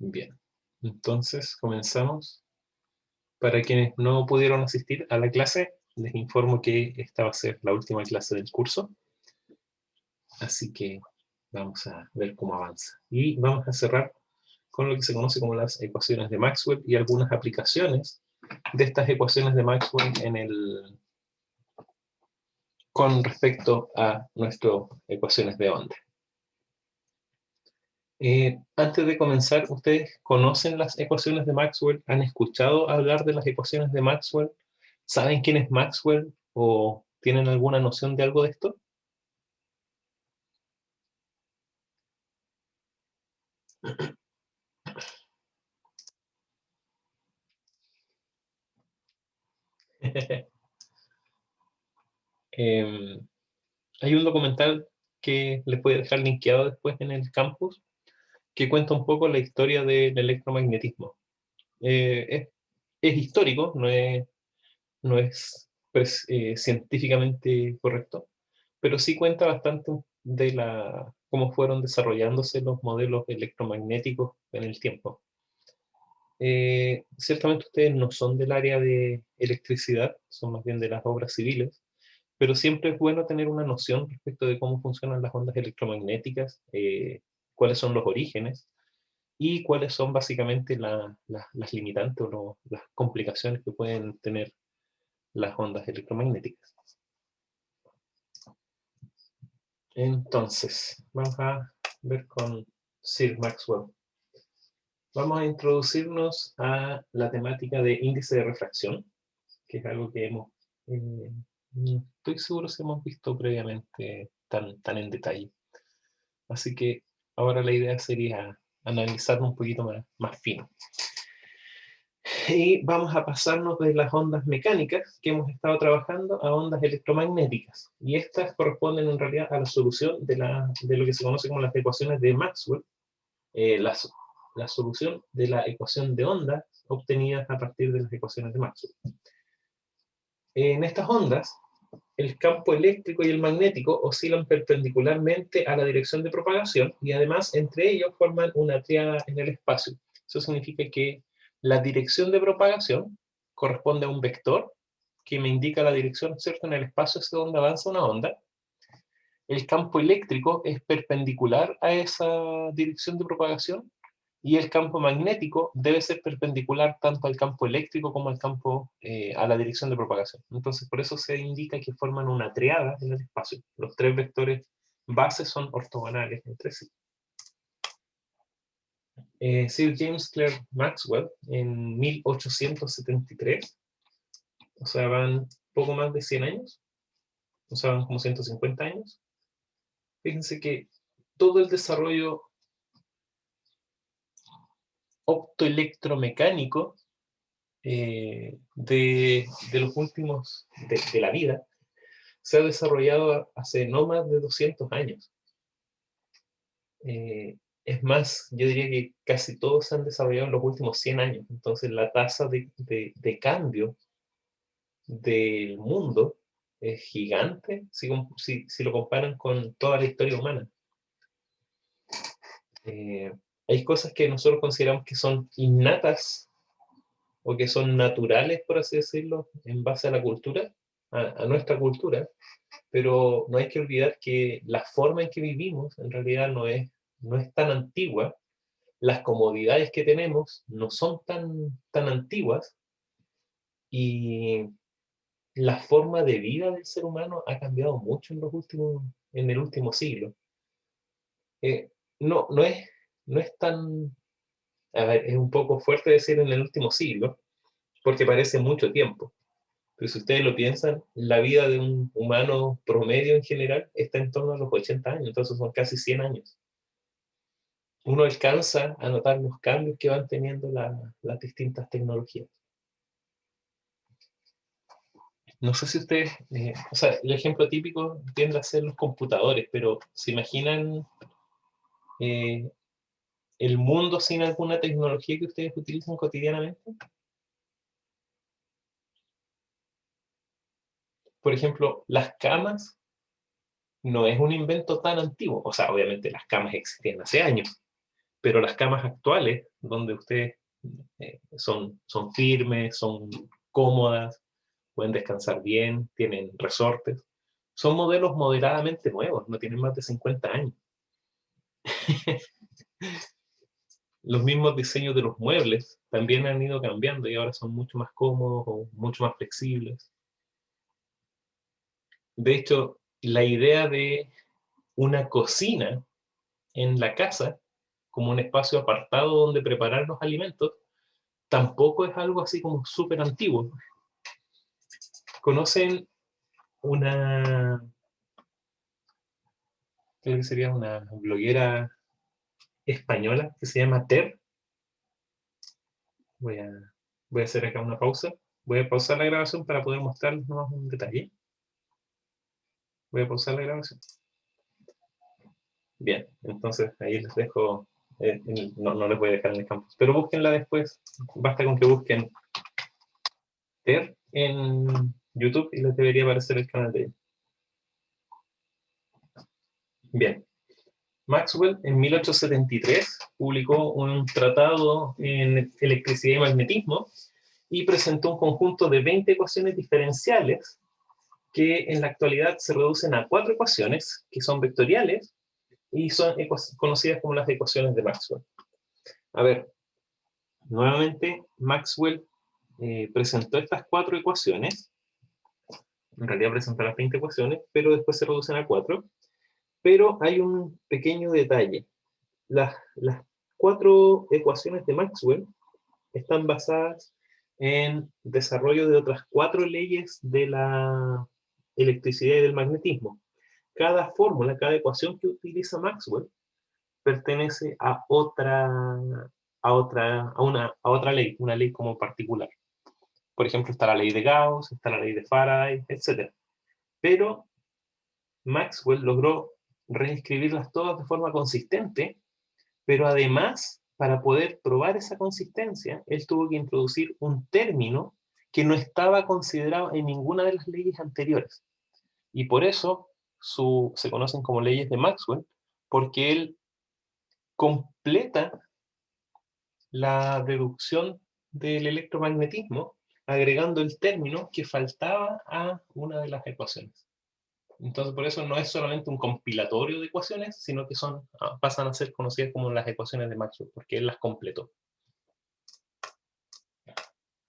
Bien, entonces comenzamos. Para quienes no pudieron asistir a la clase, les informo que esta va a ser la última clase del curso. Así que vamos a ver cómo avanza. Y vamos a cerrar con lo que se conoce como las ecuaciones de Maxwell y algunas aplicaciones de estas ecuaciones de Maxwell con respecto a nuestras ecuaciones de onda. Antes de comenzar, ¿ustedes conocen las ecuaciones de Maxwell? ¿Han escuchado hablar de las ecuaciones de Maxwell? ¿Saben quién es Maxwell o tienen alguna noción de algo de esto? Em, Hay un documental que les voy a dejar linkeado después en el campus que cuenta un poco la historia del electromagnetismo. Es histórico, no es científicamente correcto, pero sí cuenta bastante de cómo fueron desarrollándose los modelos electromagnéticos en el tiempo. Ciertamente ustedes no son del área de electricidad, son más bien de las obras civiles, pero siempre es bueno tener una noción respecto de cómo funcionan las ondas electromagnéticas, cuáles son los orígenes y cuáles son básicamente las limitantes o las complicaciones que pueden tener las ondas electromagnéticas. Entonces, vamos a ver con Sir Maxwell. Vamos a introducirnos a la temática de índice de refracción, que es algo que no estoy seguro si hemos visto previamente tan en detalle. Así que ahora la idea sería analizarlo un poquito más fino. Y vamos a pasarnos de las ondas mecánicas que hemos estado trabajando a ondas electromagnéticas. Y estas corresponden en realidad a la solución de lo que se conoce como las ecuaciones de Maxwell, la solución de la ecuación de ondas obtenidas a partir de las ecuaciones de Maxwell. En estas ondas, el campo eléctrico y el magnético oscilan perpendicularmente a la dirección de propagación y además entre ellos forman una tríada en el espacio. Eso significa que la dirección de propagación corresponde a un vector que me indica la dirección, ¿cierto?, en el espacio hacia donde avanza una onda. El campo eléctrico es perpendicular a esa dirección de propagación y el campo magnético debe ser perpendicular tanto al campo eléctrico como a la dirección de propagación. Entonces, por eso se indica que forman una triada en el espacio. Los tres vectores bases son ortogonales entre sí. Sir James Clerk Maxwell, en 1873, o sea, van poco más de 100 años, o sea, van como 150 años. Fíjense que todo el desarrollo optoelectromecánico de los últimos, de la vida, se ha desarrollado hace no más de 200 años. Es más, yo diría que casi todos se han desarrollado en los últimos 100 años. Entonces la tasa de cambio del mundo es gigante si lo comparan con toda la historia humana. Hay cosas que nosotros consideramos que son innatas o que son naturales, por así decirlo, en base a la cultura, a nuestra cultura, pero no hay que olvidar que la forma en que vivimos en realidad no es tan antigua, las comodidades que tenemos no son tan antiguas, y la forma de vida del ser humano ha cambiado mucho en el último siglo. Eh, no es tan, a ver, es un poco fuerte decir en el último siglo, porque parece mucho tiempo. Pero si ustedes lo piensan, la vida de un humano promedio en general está en torno a los 80 años, entonces son casi 100 años. Uno alcanza a notar los cambios que van teniendo las distintas tecnologías. No sé si ustedes, o sea, el ejemplo típico tiende a ser los computadores, pero ¿se imaginan eh, el mundo sin alguna tecnología que ustedes utilizan cotidianamente? Por ejemplo, las camas no es un invento tan antiguo. O sea, obviamente las camas existían hace años, Pero las camas actuales, donde ustedes son firmes, son cómodas, pueden descansar bien, tienen resortes, son modelos moderadamente nuevos, no tienen más de 50 años. Los mismos diseños de los muebles también han ido cambiando y ahora son mucho más cómodos o mucho más flexibles. De hecho, la idea de una cocina en la casa, como un espacio apartado donde preparar los alimentos, tampoco es algo así como súper antiguo. ¿Conocen una, creo que sería una bloguera española que se llama Ter? Voy a hacer acá una pausa. Voy a pausar la grabación para poder mostrarles más un detalle. Voy a pausar la grabación. Bien, entonces ahí les dejo, no les voy a dejar en el campus, pero búsquenla después. Basta con que busquen Ter en YouTube y les debería aparecer el canal de ella. Bien. Maxwell en 1873 publicó un tratado en electricidad y magnetismo y presentó un conjunto de 20 ecuaciones diferenciales que en la actualidad se reducen a 4 ecuaciones que son vectoriales y son conocidas como las ecuaciones de Maxwell. A ver, nuevamente Maxwell presentó estas 4 ecuaciones, en realidad presentó las 20 ecuaciones, pero después se reducen a 4, pero hay un pequeño detalle. Las 4 ecuaciones de Maxwell están basadas en desarrollo de otras 4 leyes de la electricidad y del magnetismo. Cada fórmula, cada ecuación que utiliza Maxwell pertenece a otra ley, una ley como particular. Por ejemplo, está la ley de Gauss, está la ley de Faraday, etc. Pero Maxwell logró reescribirlas todas de forma consistente, pero además, para poder probar esa consistencia, él tuvo que introducir un término que no estaba considerado en ninguna de las leyes anteriores. Y por eso se conocen como leyes de Maxwell, porque él completa la deducción del electromagnetismo agregando el término que faltaba a una de las ecuaciones. Entonces, por eso no es solamente un compilatorio de ecuaciones, sino que pasan a ser conocidas como las ecuaciones de Maxwell, porque él las completó.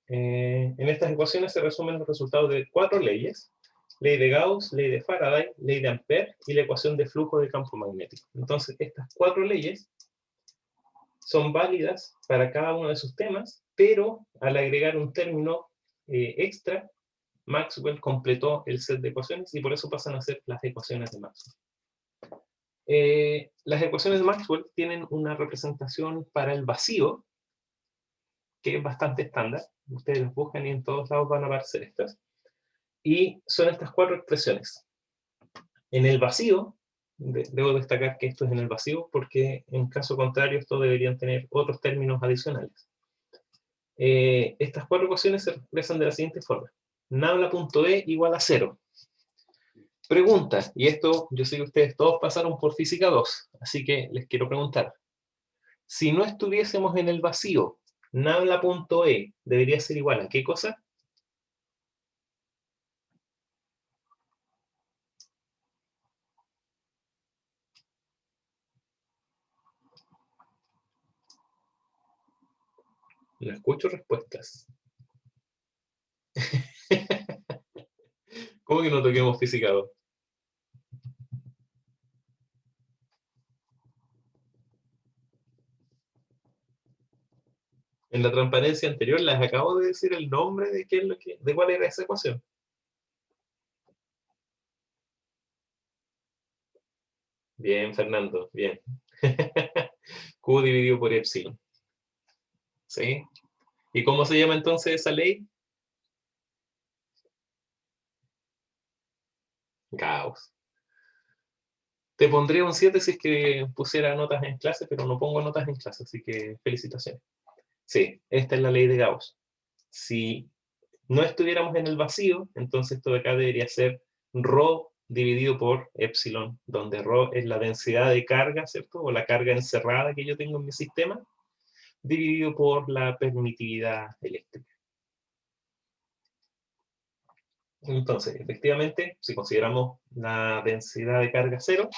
En estas ecuaciones se resumen los resultados de 4 leyes: ley de Gauss, ley de Faraday, ley de Ampère y la ecuación de flujo de campo magnético. Entonces, estas 4 leyes son válidas para cada uno de sus temas, pero al agregar un término extra, Maxwell completó el set de ecuaciones y por eso pasan a ser las ecuaciones de Maxwell. Las ecuaciones de Maxwell tienen una representación para el vacío, que es bastante estándar. Ustedes las buscan y en todos lados van a aparecer estas. Y son estas 4 expresiones. En el vacío, debo destacar que esto es en el vacío, porque en caso contrario esto deberían tener otros términos adicionales. Estas 4 ecuaciones se expresan de la siguiente forma. Nabla.e igual a 0. Pregunta, y esto yo sé que ustedes todos pasaron por física 2, así que les quiero preguntar. Si no estuviésemos en el vacío, Nabla.e debería ser igual a ¿qué cosa? No escucho respuestas. ¿Cómo que no toquemos física 2? En la transparencia anterior les acabo de decir el nombre de cuál era esa ecuación. Bien, Fernando, bien. Q dividido por epsilon. ¿Sí? ¿Y cómo se llama entonces esa ley? Gauss. Te pondría un 7 si es que pusiera notas en clase, pero no pongo notas en clase, así que felicitaciones. Sí, esta es la ley de Gauss. Si no estuviéramos en el vacío, entonces esto de acá debería ser ρ dividido por epsilon, donde ρ es la densidad de carga, ¿cierto? O la carga encerrada que yo tengo en mi sistema, dividido por la permitividad eléctrica. Entonces, efectivamente, si consideramos la densidad de carga cero,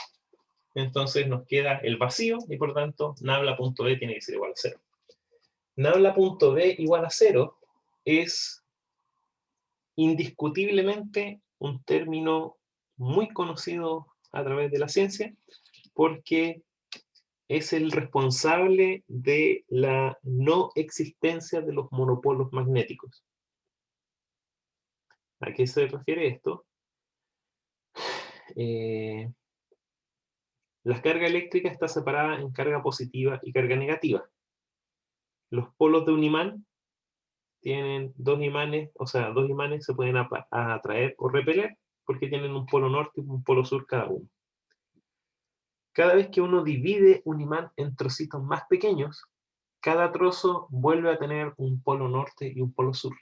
entonces nos queda el vacío, y por tanto, nabla.b tiene que ser igual a cero. Nabla.b igual a cero es indiscutiblemente un término muy conocido a través de la ciencia, porque es el responsable de la no existencia de los monopolos magnéticos. ¿A qué se refiere esto? La carga eléctrica está separada en carga positiva y carga negativa. Los polos de un imán tienen dos imanes, o sea, dos imanes se pueden atraer o repeler porque tienen un polo norte y un polo sur cada uno. Cada vez que uno divide un imán en trocitos más pequeños, cada trozo vuelve a tener un polo norte y un polo sur.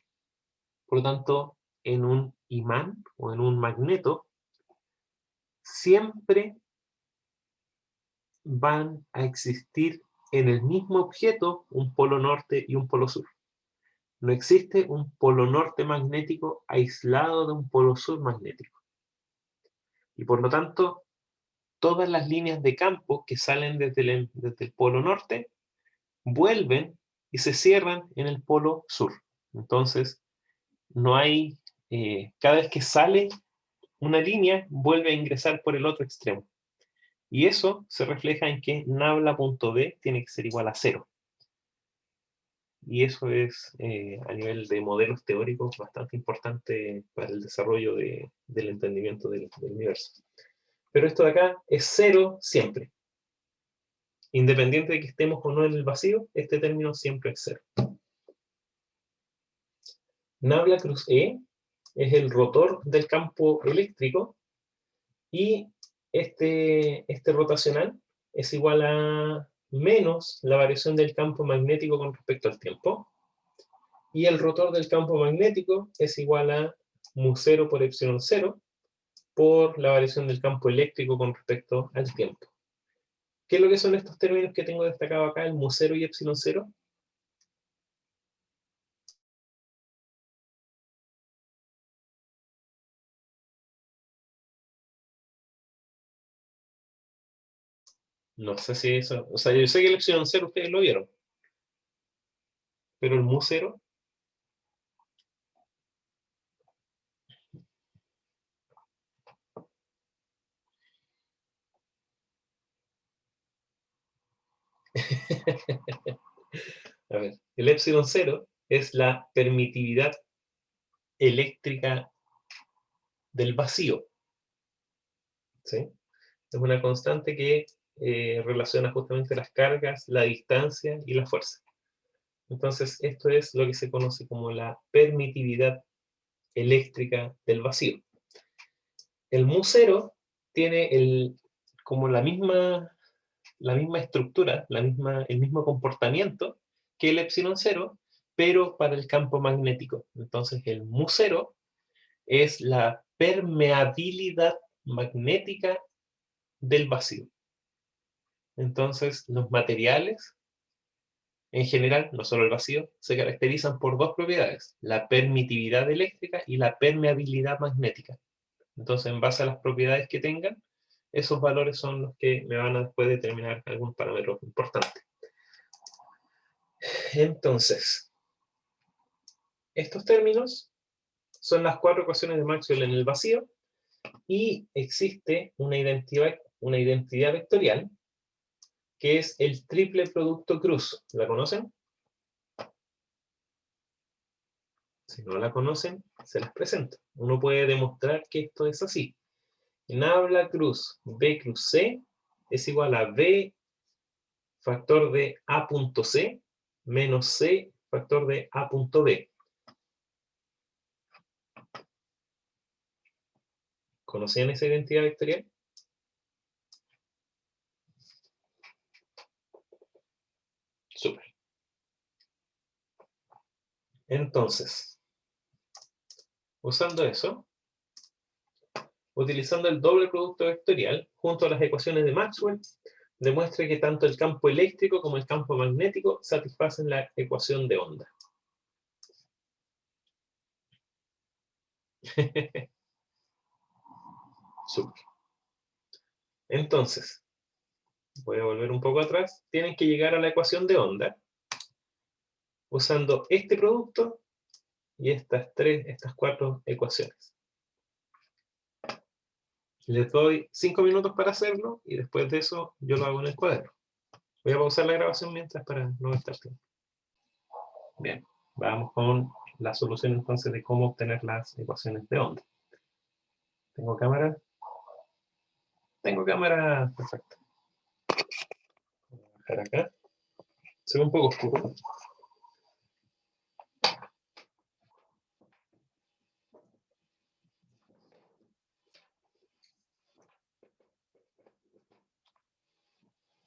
Por lo tanto, en un imán o en un magneto, siempre van a existir en el mismo objeto un polo norte y un polo sur. No existe un polo norte magnético aislado de un polo sur magnético. Y por lo tanto, todas las líneas de campo que salen desde el polo norte vuelven y se cierran en el polo sur. Entonces, no hay, cada vez que sale una línea, vuelve a ingresar por el otro extremo. Y eso se refleja en que nabla.b tiene que ser igual a 0. Y eso es, a nivel de modelos teóricos, bastante importante para el desarrollo del entendimiento del universo. Pero esto de acá es 0 siempre. Independiente de que estemos o no en el vacío, este término siempre es 0. Nabla cruz E es el rotor del campo eléctrico, y este rotacional es igual a menos la variación del campo magnético con respecto al tiempo, y el rotor del campo magnético es igual a mu0 por epsilon 0 por la variación del campo eléctrico con respecto al tiempo. ¿Qué es lo que son estos términos que tengo destacado acá, el mu0 y epsilon 0? No sé si eso, o sea, yo sé que el epsilon 0 ustedes lo vieron, pero el mu0, a ver, el epsilon 0 es la permitividad eléctrica del vacío, ¿sí? Es una constante que relaciona justamente las cargas, la distancia y la fuerza. Entonces, esto es lo que se conoce como la permitividad eléctrica del vacío. El mu0 tiene como la misma estructura, el mismo comportamiento que el epsilon 0, pero para el campo magnético. Entonces, el mu0 es la permeabilidad magnética del vacío. Entonces, los materiales, en general, no solo el vacío, se caracterizan por dos propiedades: la permitividad eléctrica y la permeabilidad magnética. Entonces, en base a las propiedades que tengan, esos valores son los que me van a después determinar algún parámetro importante. Entonces, estos términos son las 4 ecuaciones de Maxwell en el vacío, y existe una identidad vectorial que es el triple producto cruz. ¿La conocen? Si no la conocen, se las presento. Uno puede demostrar que esto es así. Nabla cruz B cruz C es igual a B factor de A punto C menos C factor de A punto B. ¿Conocían esa identidad vectorial? Súper. Entonces, usando eso, utilizando el doble producto vectorial junto a las ecuaciones de Maxwell, demuestra que tanto el campo eléctrico como el campo magnético satisfacen la ecuación de onda. Súper. Entonces, voy a volver un poco atrás. Tienen que llegar a la ecuación de onda usando este producto y estas 4 ecuaciones. Les doy 5 minutos para hacerlo y después de eso yo lo hago en el cuaderno. Voy a pausar la grabación mientras para no gastar tiempo. Bien, vamos con la solución entonces de cómo obtener las ecuaciones de onda. ¿Tengo cámara? Tengo cámara, perfecto. Voy a bajar acá. Se ve un poco oscuro.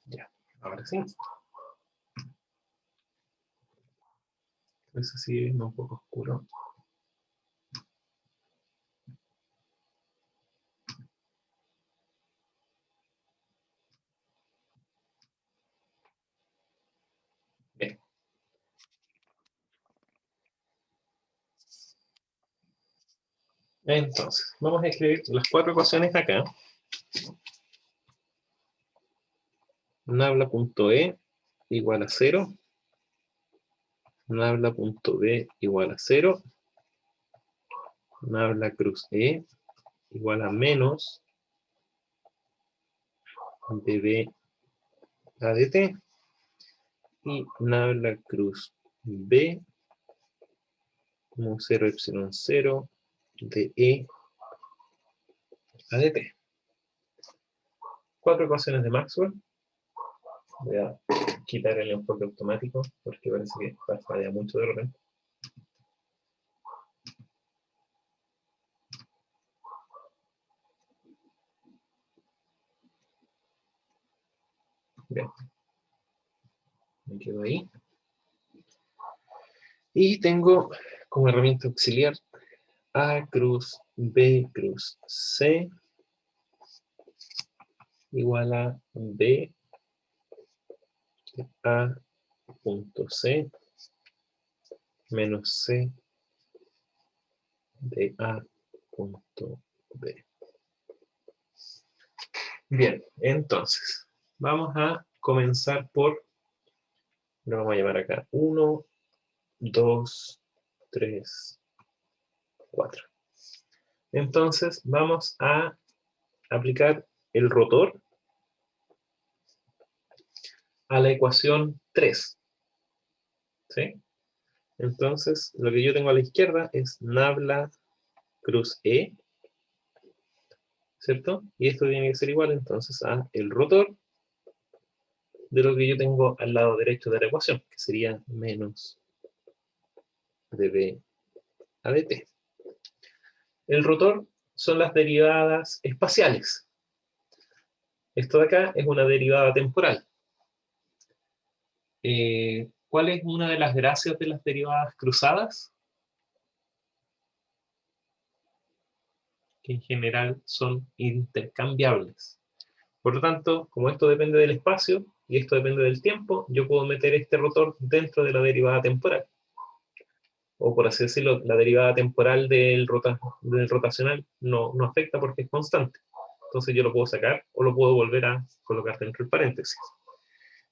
Ya, ahora sí. Eso sigue viendo un poco oscuro. Bien. Entonces, vamos a escribir las 4 ecuaciones acá. Nabla.e igual a 0. Nabla.b igual a 0. Nabla cruz E igual a menos dB a dt. Y Nabla cruz B como 0 epsilon 0 de E a dt. 4 ecuaciones de Maxwell. Voy a quitar el enfoque automático porque parece que falla mucho de repente. Bien. Me quedo ahí. Y tengo como herramienta auxiliar A cruz B cruz C igual a B A punto C menos C de A punto B. Bien, entonces, vamos a comenzar por, lo vamos a llamar acá, 1, 2, 3, 4. Entonces, vamos a aplicar el rotor a la ecuación 3. ¿Sí? Entonces, lo que yo tengo a la izquierda es Nabla cruz E, ¿cierto? Y esto tiene que ser igual entonces a el rotor de lo que yo tengo al lado derecho de la ecuación, que sería menos dB a dt. El rotor son las derivadas espaciales. Esto de acá es una derivada temporal. ¿Cuál es una de las gracias de las derivadas cruzadas? Que en general son intercambiables. Por lo tanto, como esto depende del espacio y esto depende del tiempo, yo puedo meter este rotor dentro de la derivada temporal. O por así decirlo, la derivada temporal del rotacional no afecta porque es constante. Entonces yo lo puedo sacar o lo puedo volver a colocar dentro del paréntesis.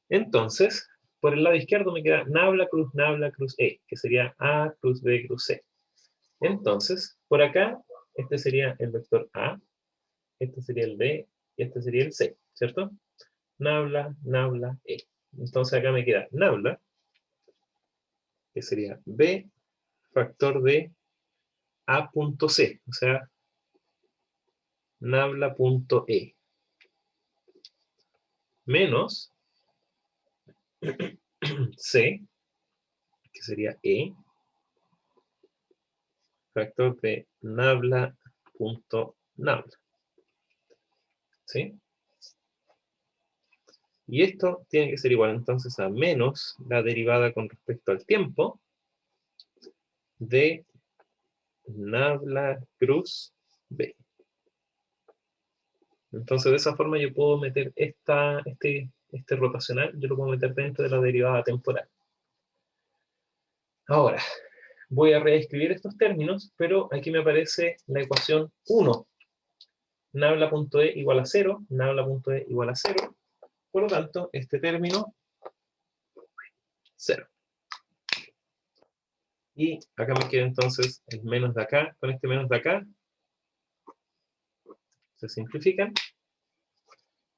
Entonces, por el lado izquierdo me queda Nabla cruz E, que sería A cruz B cruz C. Entonces, por acá, este sería el vector A, este sería el B y este sería el C, ¿cierto? Nabla, Nabla, E. Entonces acá me queda Nabla, que sería B factor de A.C, o sea, Nabla.E, menos C, que sería E, factor de Nabla.Nabla. ¿Sí? Y esto tiene que ser igual entonces a menos la derivada con respecto al tiempo de Nabla cruz B. Entonces de esa forma yo puedo meter este rotacional, yo lo puedo meter dentro de la derivada temporal. Ahora, voy a reescribir estos términos, pero aquí me aparece la ecuación 1. Nabla.e igual a 0, nabla.e igual a 0. Por lo tanto, este término, 0. Y acá me queda entonces el menos de acá, con este menos de acá, se simplifican.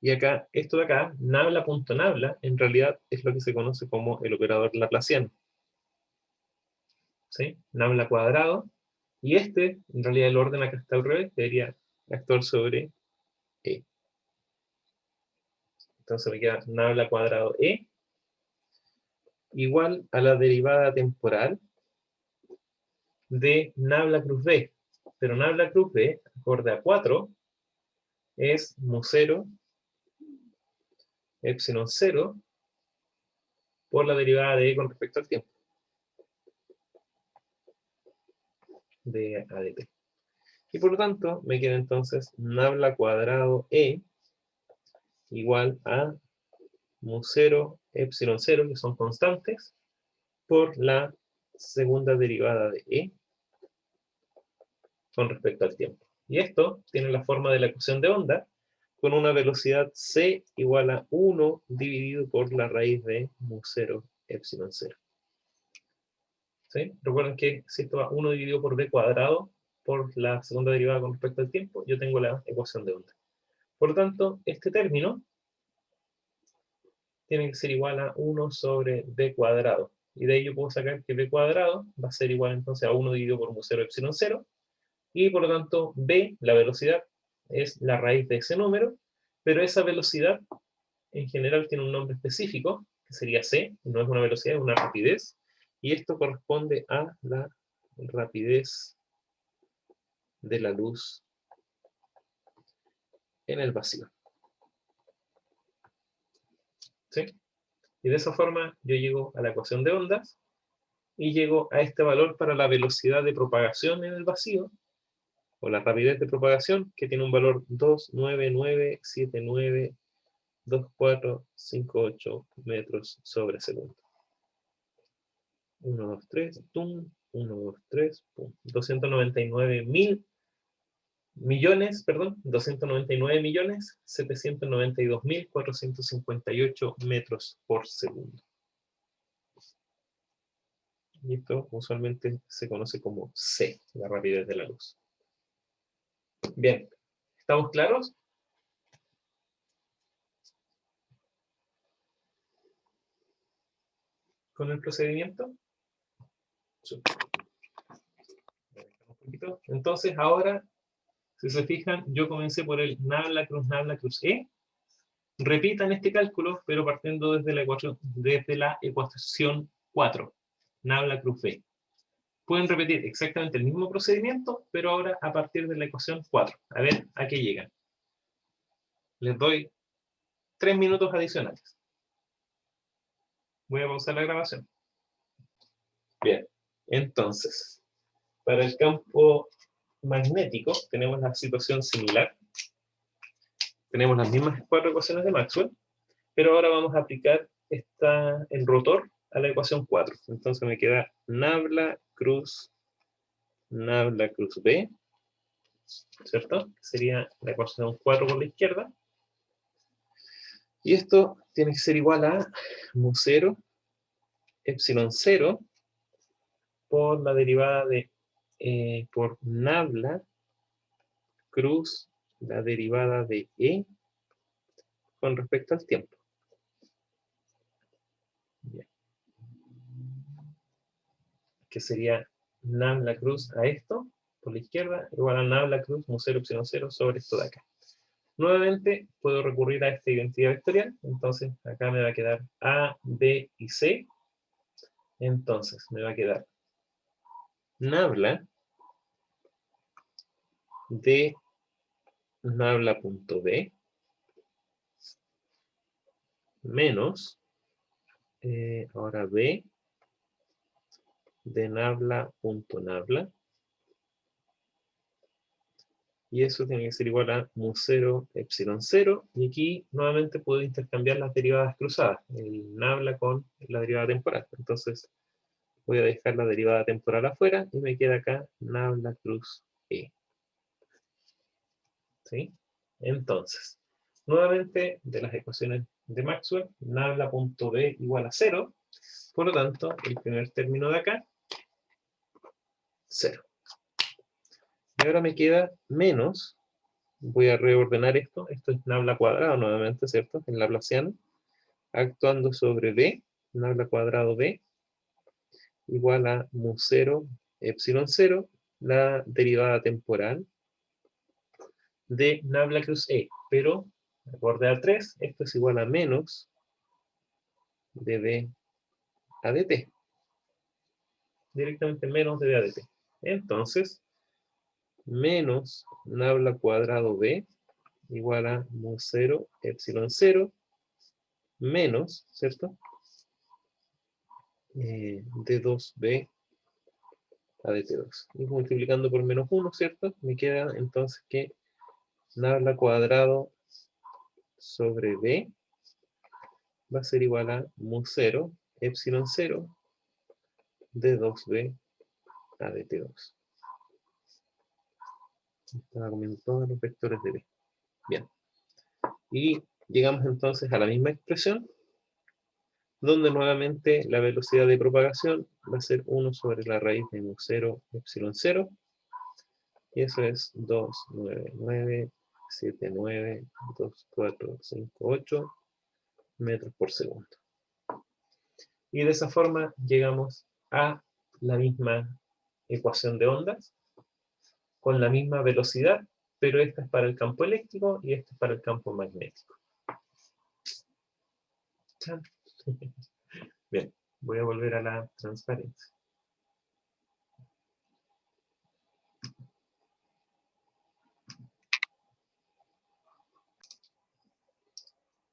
Y acá, esto de acá, nabla.nabla, en realidad es lo que se conoce como el operador laplaciano. ¿Sí? Nabla cuadrado. Y este, en realidad el orden acá está al revés, sería factor sobre e. Entonces me queda nabla cuadrado e igual a la derivada temporal de nabla cruz b. Pero nabla cruz b, acorde a 4, es mu 0, epsilon 0, por la derivada de e con respecto al tiempo. De a de t. Y por lo tanto, me queda entonces nabla cuadrado e igual a mu 0, epsilon 0, que son constantes, por la segunda derivada de e con respecto al tiempo. Y esto tiene la forma de la ecuación de onda, con una velocidad c igual a 1 dividido por la raíz de mu 0, epsilon 0. ¿Sí? Recuerden que si esto va 1 dividido por b cuadrado, por la segunda derivada con respecto al tiempo, yo tengo la ecuación de onda. Por lo tanto, este término tiene que ser igual a 1 sobre b cuadrado. Y de ahí yo puedo sacar que b cuadrado va a ser igual entonces a 1 dividido por mu 0 epsilon 0. Y por lo tanto, b, la velocidad, es la raíz de ese número. Pero esa velocidad, en general, tiene un nombre específico, que sería c. No es una velocidad, es una rapidez. Y esto corresponde a la rapidez de la luz en el vacío. ¿Sí? Y de esa forma yo llego a la ecuación de ondas y llego a este valor para la velocidad de propagación en el vacío, o la rapidez de propagación, que tiene un valor 299792458 metros sobre segundo. 1, 2, 3, tum, 1, 2, 3, pum. 299.792.458 metros por segundo. Y esto usualmente se conoce como c, la rapidez de la luz. Bien, ¿estamos claros? ¿Con el procedimiento? Sí. Entonces, ahora, si se fijan, yo comencé por el nabla cruz e. Repitan este cálculo, pero partiendo desde la ecuación 4, nabla cruz b. Pueden repetir exactamente el mismo procedimiento, pero ahora a partir de la ecuación 4. A ver a qué llegan. Les doy 3 minutos adicionales. Voy a pausar la grabación. Bien, entonces, para el campo magnético tenemos la situación similar. Tenemos las mismas 4 ecuaciones de Maxwell, pero ahora vamos a aplicar el rotor a la ecuación 4. Entonces me queda nabla cruz b, ¿cierto? Sería la ecuación 4 por la izquierda. Y esto tiene que ser igual a mu 0, epsilon 0, por la derivada de, por nabla cruz, la derivada de e, con respecto al tiempo. Bien. Que sería nabla cruz a esto, por la izquierda, igual a nabla cruz, mu 0, epsilon 0, sobre esto de acá. Nuevamente, puedo recurrir a esta identidad vectorial, entonces acá me va a quedar A, B y C. Entonces, me va a quedar nabla de nabla.b menos, ahora b de nabla.nabla Y eso tiene que ser igual a mu0, epsilon 0. Y aquí nuevamente puedo intercambiar las derivadas cruzadas, el nabla con la derivada temporal. Entonces voy a dejar la derivada temporal afuera y me queda acá nabla cruz e. ¿Sí? Entonces, nuevamente de las ecuaciones de Maxwell, nabla.b igual a 0. Por lo tanto, el primer término de acá, 0. Y ahora me queda menos. Voy a reordenar esto. Esto es nabla cuadrado nuevamente, ¿cierto? En laplaciano. Actuando sobre b, nabla cuadrado b, igual a mu0, epsilon 0, la derivada temporal de nabla cruz e. Pero, acorde a 3, esto es igual a menos de b a dt. Directamente menos de b a dt. Entonces, menos nabla cuadrado b igual a mu0, epsilon 0, menos, ¿cierto? De 2b a dt2. Y multiplicando por menos 1, ¿cierto? Me queda entonces que nabla cuadrado sobre b va a ser igual a mu0, epsilon 0, de 2b a dt2. Estaba comiendo todos los vectores de b. Bien. Y llegamos entonces a la misma expresión, donde nuevamente la velocidad de propagación va a ser 1 sobre la raíz de mu0, epsilon 0. Y eso es 299,79,2458 metros por segundo. Y de esa forma llegamos a la misma ecuación de ondas, con la misma velocidad, pero esta es para el campo eléctrico y esta es para el campo magnético. Bien, voy a volver a la transparencia.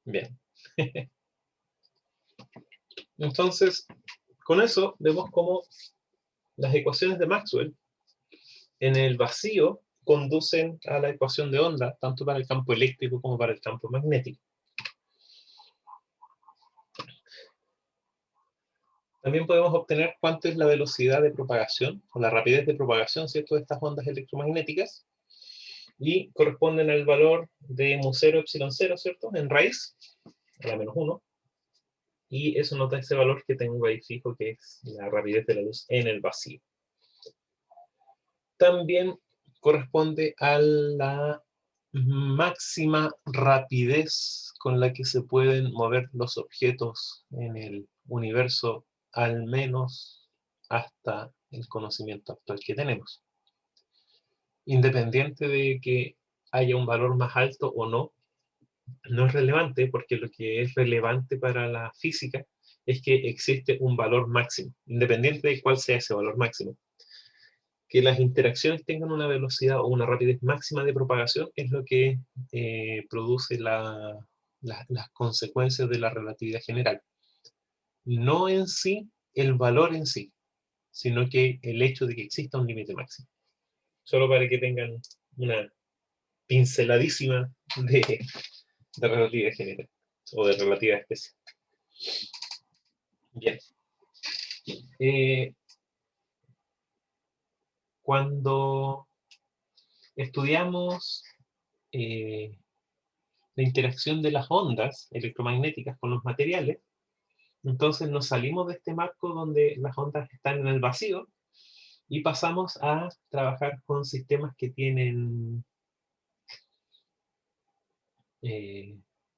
Bien. Entonces, con eso vemos cómo las ecuaciones de Maxwell en el vacío conducen a la ecuación de onda, tanto para el campo eléctrico como para el campo magnético. También podemos obtener cuánto es la velocidad de propagación, o la rapidez de propagación, ¿cierto?, de estas ondas electromagnéticas, y corresponden al valor de mu0, epsilon 0, ¿cierto?, en raíz, a la menos 1, y eso nos da ese valor que tengo ahí fijo, que es la rapidez de la luz en el vacío. También corresponde a la máxima rapidez con la que se pueden mover los objetos en el universo, al menos hasta el conocimiento actual que tenemos. Independiente de que haya un valor más alto o no, no es relevante, porque lo que es relevante para la física es que existe un valor máximo, independiente de cuál sea ese valor máximo. Que las interacciones tengan una velocidad o una rapidez máxima de propagación es lo que produce las consecuencias de la relatividad general. No en sí el valor en sí, sino que el hecho de que exista un límite máximo. Solo para que tengan una pinceladísima de relatividad general o de relatividad especial. Bien. Cuando estudiamos la interacción de las ondas electromagnéticas con los materiales, entonces nos salimos de este marco donde las ondas están en el vacío y pasamos a trabajar con sistemas que tienen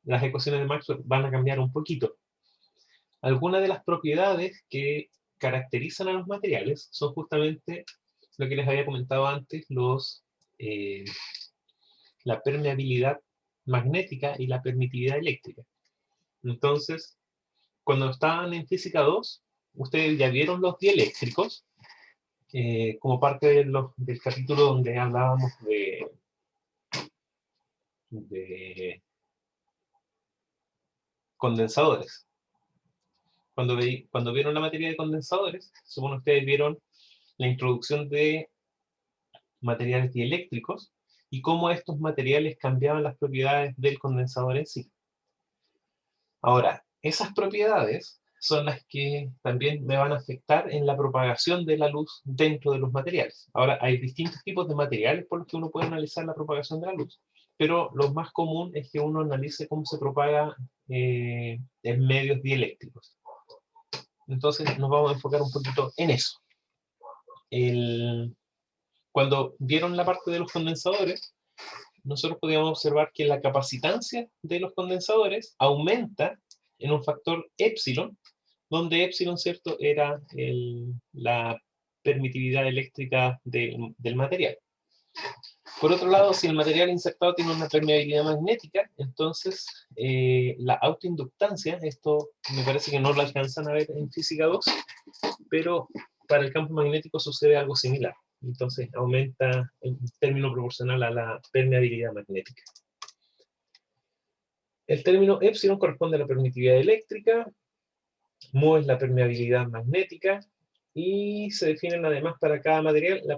las ecuaciones de Maxwell van a cambiar un poquito. Algunas de las propiedades que caracterizan a los materiales son justamente lo que les había comentado antes, la permeabilidad magnética y la permitividad eléctrica. Entonces, cuando estaban en física 2, ustedes ya vieron los dieléctricos, como parte del capítulo donde hablábamos de condensadores. Cuando vieron la materia de condensadores, supongo que ustedes vieron la introducción de materiales dieléctricos y cómo estos materiales cambiaban las propiedades del condensador en sí. Ahora, esas propiedades son las que también me van a afectar en la propagación de la luz dentro de los materiales. Ahora, hay distintos tipos de materiales por los que uno puede analizar la propagación de la luz, pero lo más común es que uno analice cómo se propaga en medios dieléctricos. Entonces, nos vamos a enfocar un poquito en eso. Cuando vieron la parte de los condensadores, nosotros podíamos observar que la capacitancia de los condensadores aumenta en un factor épsilon, donde épsilon, ¿cierto?, era la permitividad eléctrica del material. Por otro lado, si el material insertado tiene una permeabilidad magnética, entonces la autoinductancia, esto me parece que no lo alcanzan a ver en física 2, pero para el campo magnético sucede algo similar. Entonces aumenta en término proporcional a la permeabilidad magnética. El término épsilon corresponde a la permitividad eléctrica, mu es la permeabilidad magnética, y se definen además para cada material la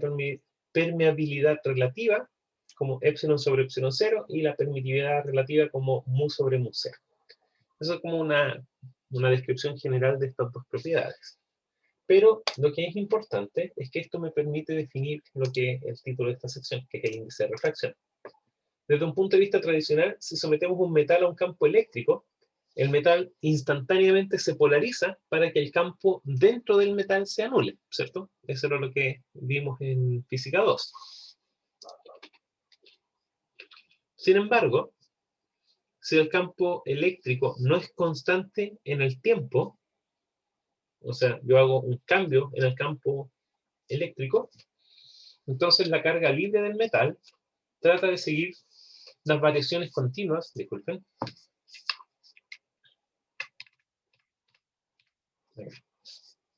permeabilidad relativa como épsilon sobre épsilon 0 y la permitividad relativa como mu sobre mu 0. Eso es como una descripción general de estas dos propiedades. Pero lo que es importante es que esto me permite definir lo que es el título de esta sección, que es el índice de refracción. Desde un punto de vista tradicional, si sometemos un metal a un campo eléctrico, el metal instantáneamente se polariza para que el campo dentro del metal se anule, ¿cierto? Eso era lo que vimos en física 2. Sin embargo, si el campo eléctrico no es constante en el tiempo, o sea, yo hago un cambio en el campo eléctrico, entonces la carga libre del metal trata de seguir las variaciones continuas, disculpen,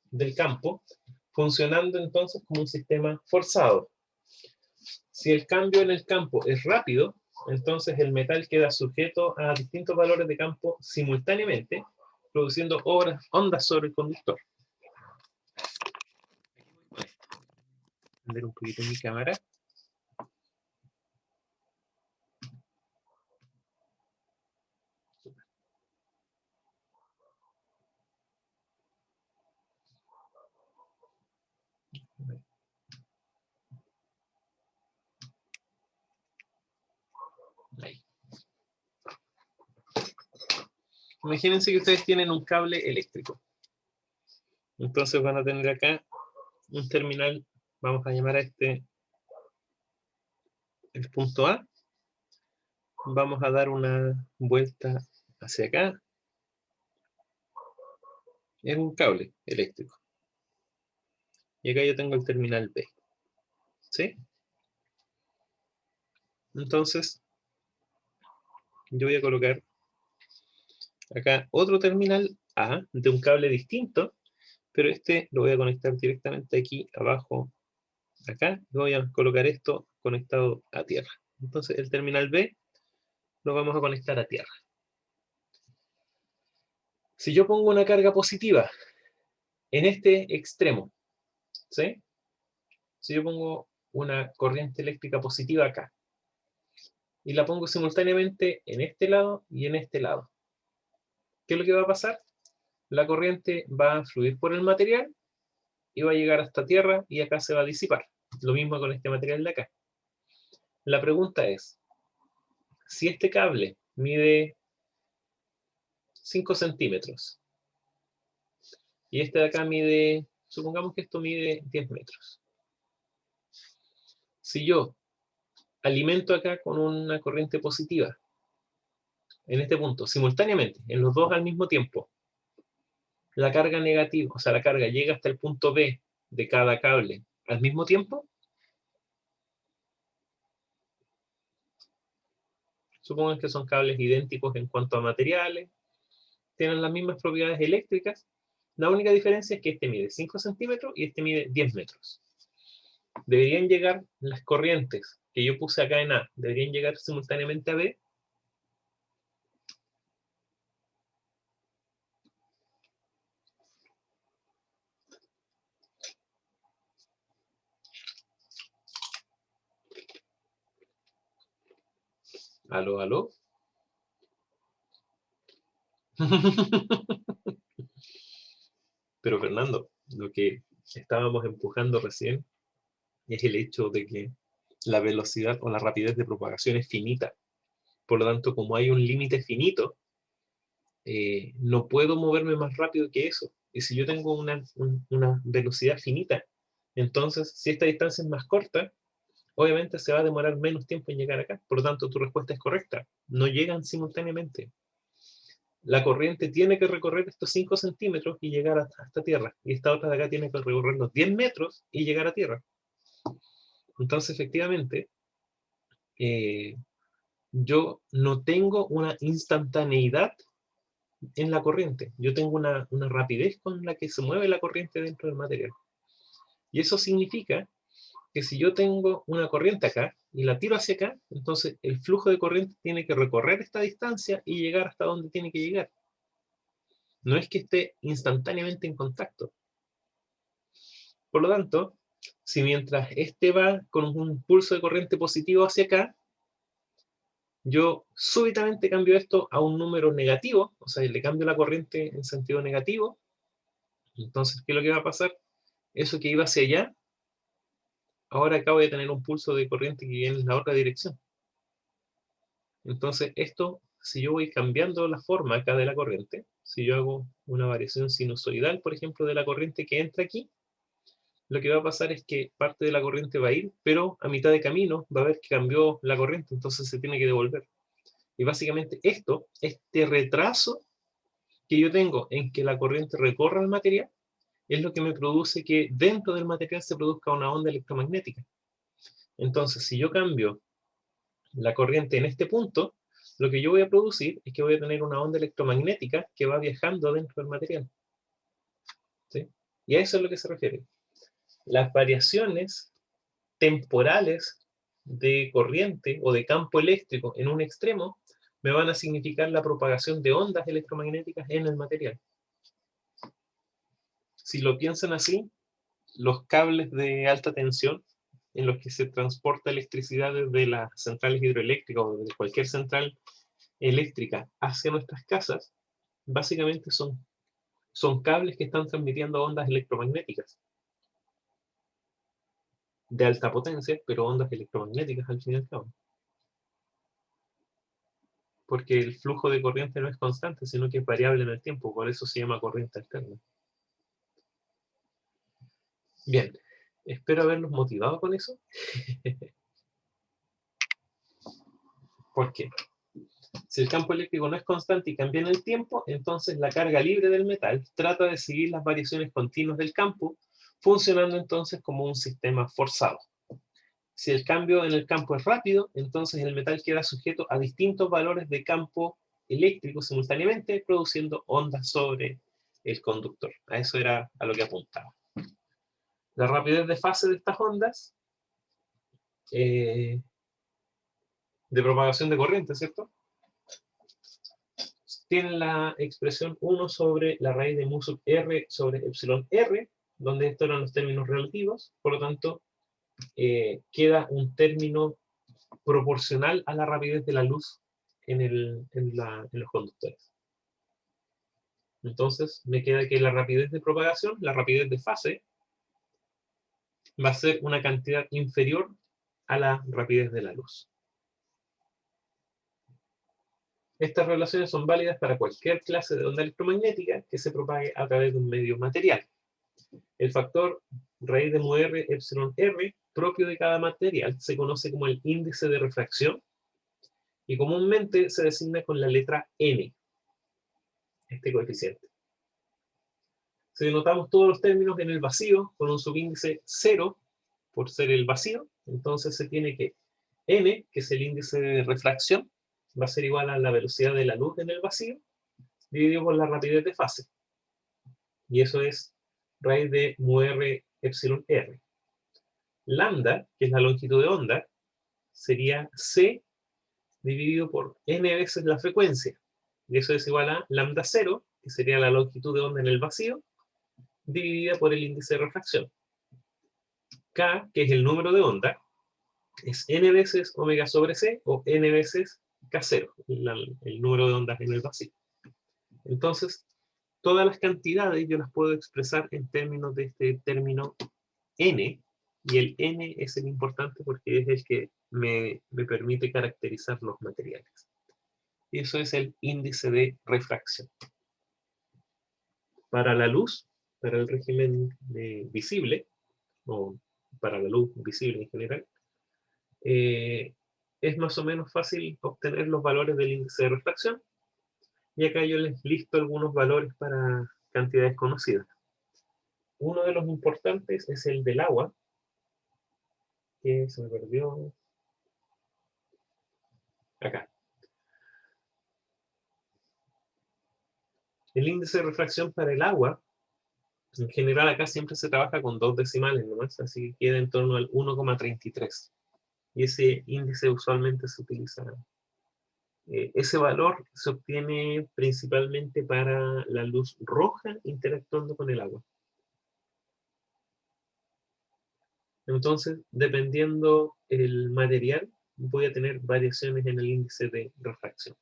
del campo, funcionando entonces como un sistema forzado. Si el cambio en el campo es rápido, entonces el metal queda sujeto a distintos valores de campo simultáneamente, produciendo ondas sobre el conductor. Voy a prender un poquito mi cámara. Ahí. Imagínense que ustedes tienen un cable eléctrico. Entonces van a tener acá un terminal, vamos a llamar a este el punto A. Vamos a dar una vuelta hacia acá. Es un cable eléctrico. Y acá yo tengo el terminal B. ¿Sí? Entonces, yo voy a colocar acá otro terminal A de un cable distinto, pero este lo voy a conectar directamente aquí abajo, acá. Voy a colocar esto conectado a tierra. Entonces, el terminal B lo vamos a conectar a tierra. Si yo pongo una carga positiva en este extremo, ¿sí? Si yo pongo una corriente eléctrica positiva acá, y la pongo simultáneamente en este lado y en este lado, ¿qué es lo que va a pasar? La corriente va a fluir por el material y va a llegar hasta tierra y acá se va a disipar. Lo mismo con este material de acá. La pregunta es, si este cable mide 5 centímetros y este de acá mide, supongamos que esto mide 10 metros. Si yo alimento acá con una corriente positiva, en este punto, simultáneamente, en los dos al mismo tiempo, la carga negativa, o sea, la carga llega hasta el punto B de cada cable al mismo tiempo, supongan que son cables idénticos en cuanto a materiales, tienen las mismas propiedades eléctricas, la única diferencia es que este mide 5 centímetros y este mide 10 metros. Deberían llegar las corrientes que yo puse acá en A, deberían llegar simultáneamente a B. ¿Aló, aló? Pero Fernando, lo que estábamos empujando recién es el hecho de que la velocidad o la rapidez de propagación es finita. Por lo tanto, como hay un límite finito, no puedo moverme más rápido que eso. Y si yo tengo una velocidad finita, entonces si esta distancia es más corta, obviamente se va a demorar menos tiempo en llegar acá. Por lo tanto, tu respuesta es correcta. No llegan simultáneamente. La corriente tiene que recorrer estos 5 centímetros y llegar hasta tierra. Y esta otra de acá tiene que recorrer los 10 metros y llegar a tierra. Entonces, efectivamente, eh, yo no tengo una instantaneidad en la corriente. Yo tengo una rapidez con la que se mueve la corriente dentro del material. Y eso significa que si yo tengo una corriente acá y la tiro hacia acá, entonces el flujo de corriente tiene que recorrer esta distancia y llegar hasta donde tiene que llegar. No es que esté instantáneamente en contacto. Por lo tanto, si mientras este va con un pulso de corriente positivo hacia acá, yo súbitamente cambio esto a un número negativo, o sea, le cambio la corriente en sentido negativo, entonces, ¿qué es lo que va a pasar? Eso que iba hacia allá, ahora acá voy a tener un pulso de corriente que viene en la otra dirección. Entonces, esto, si yo voy cambiando la forma acá de la corriente, si yo hago una variación sinusoidal, por ejemplo, de la corriente que entra aquí, lo que va a pasar es que parte de la corriente va a ir, pero a mitad de camino va a ver que cambió la corriente, entonces se tiene que devolver. Y básicamente esto, este retraso que yo tengo en que la corriente recorra el material, es lo que me produce que dentro del material se produzca una onda electromagnética. Entonces, si yo cambio la corriente en este punto, lo que yo voy a producir es que voy a tener una onda electromagnética que va viajando dentro del material. ¿Sí? Y a eso es a lo que se refiere. Las variaciones temporales de corriente o de campo eléctrico en un extremo me van a significar la propagación de ondas electromagnéticas en el material. Si lo piensan así, los cables de alta tensión en los que se transporta electricidad desde las centrales hidroeléctricas o desde cualquier central eléctrica hacia nuestras casas, básicamente son cables que están transmitiendo ondas electromagnéticas de alta potencia, pero ondas electromagnéticas al fin y al cabo. Porque el flujo de corriente no es constante, sino que es variable en el tiempo, por eso se llama corriente alterna. Bien, espero haberlos motivado con eso. ¿Por qué? Si el campo eléctrico no es constante y cambia en el tiempo, entonces la carga libre del metal trata de seguir las variaciones continuas del campo, funcionando entonces como un sistema forzado. Si el cambio en el campo es rápido, entonces el metal queda sujeto a distintos valores de campo eléctrico simultáneamente, produciendo ondas sobre el conductor. A eso era a lo que apuntaba. La rapidez de fase de estas ondas de propagación de corriente, ¿cierto? Tienen la expresión 1 sobre la raíz de mu sub r sobre epsilon r, donde estos eran los términos relativos, por lo tanto, queda un término proporcional a la rapidez de la luz en los conductores. Entonces, me queda que la rapidez de propagación, la rapidez de fase, va a ser una cantidad inferior a la rapidez de la luz. Estas relaciones son válidas para cualquier clase de onda electromagnética que se propague a través de un medio material. El factor raíz de mu r epsilon r propio de cada material se conoce como el índice de refracción y comúnmente se designa con la letra n, este coeficiente. Si denotamos todos los términos en el vacío con un subíndice 0 por ser el vacío, entonces se tiene que n, que es el índice de refracción, va a ser igual a la velocidad de la luz en el vacío, dividido por la rapidez de fase. Y eso es raíz de mu r epsilon r. Lambda, que es la longitud de onda, sería c dividido por n veces la frecuencia. Y eso es igual a lambda 0, que sería la longitud de onda en el vacío, dividida por el índice de refracción. K, que es el número de onda, es n veces omega sobre c, o n veces K0, el número de ondas en el vacío. Entonces, todas las cantidades yo las puedo expresar en términos de este término n, y el n es el importante porque es el que me permite caracterizar los materiales. Y eso es el índice de refracción. Para la luz, para el régimen visible, o para la luz visible en general, es más o menos fácil obtener los valores del índice de refracción. Y acá yo les listo algunos valores para cantidades conocidas. Uno de los importantes es el del agua, que se me perdió acá. El índice de refracción para el agua, en general acá siempre se trabaja con 2 decimales nomás, así que queda en torno al 1,33. Y ese índice usualmente se utiliza. Ese valor se obtiene principalmente para la luz roja interactuando con el agua. Entonces, dependiendo el material, voy a tener variaciones en el índice de refracción.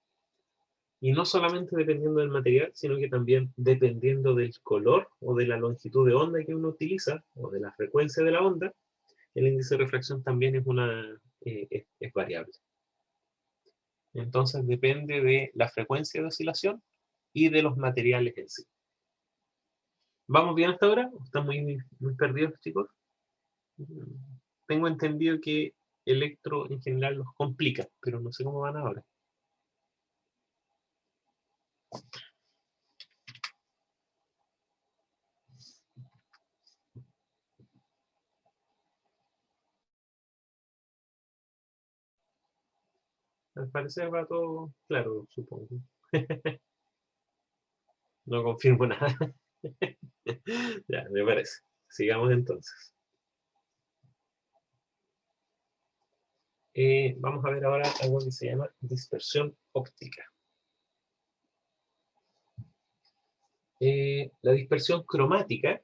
Y no solamente dependiendo del material, sino que también dependiendo del color o de la longitud de onda que uno utiliza, o de la frecuencia de la onda, el índice de refracción también es variable. Entonces depende de la frecuencia de oscilación y de los materiales en sí. ¿Vamos bien hasta ahora? ¿Están muy perdidos, chicos? Tengo entendido que Electro en general los complica, pero no sé cómo van ahora. Al parecer va todo claro, supongo. No confirmo nada. Ya, me parece. Sigamos entonces. Vamos a ver ahora algo que se llama dispersión óptica. La dispersión cromática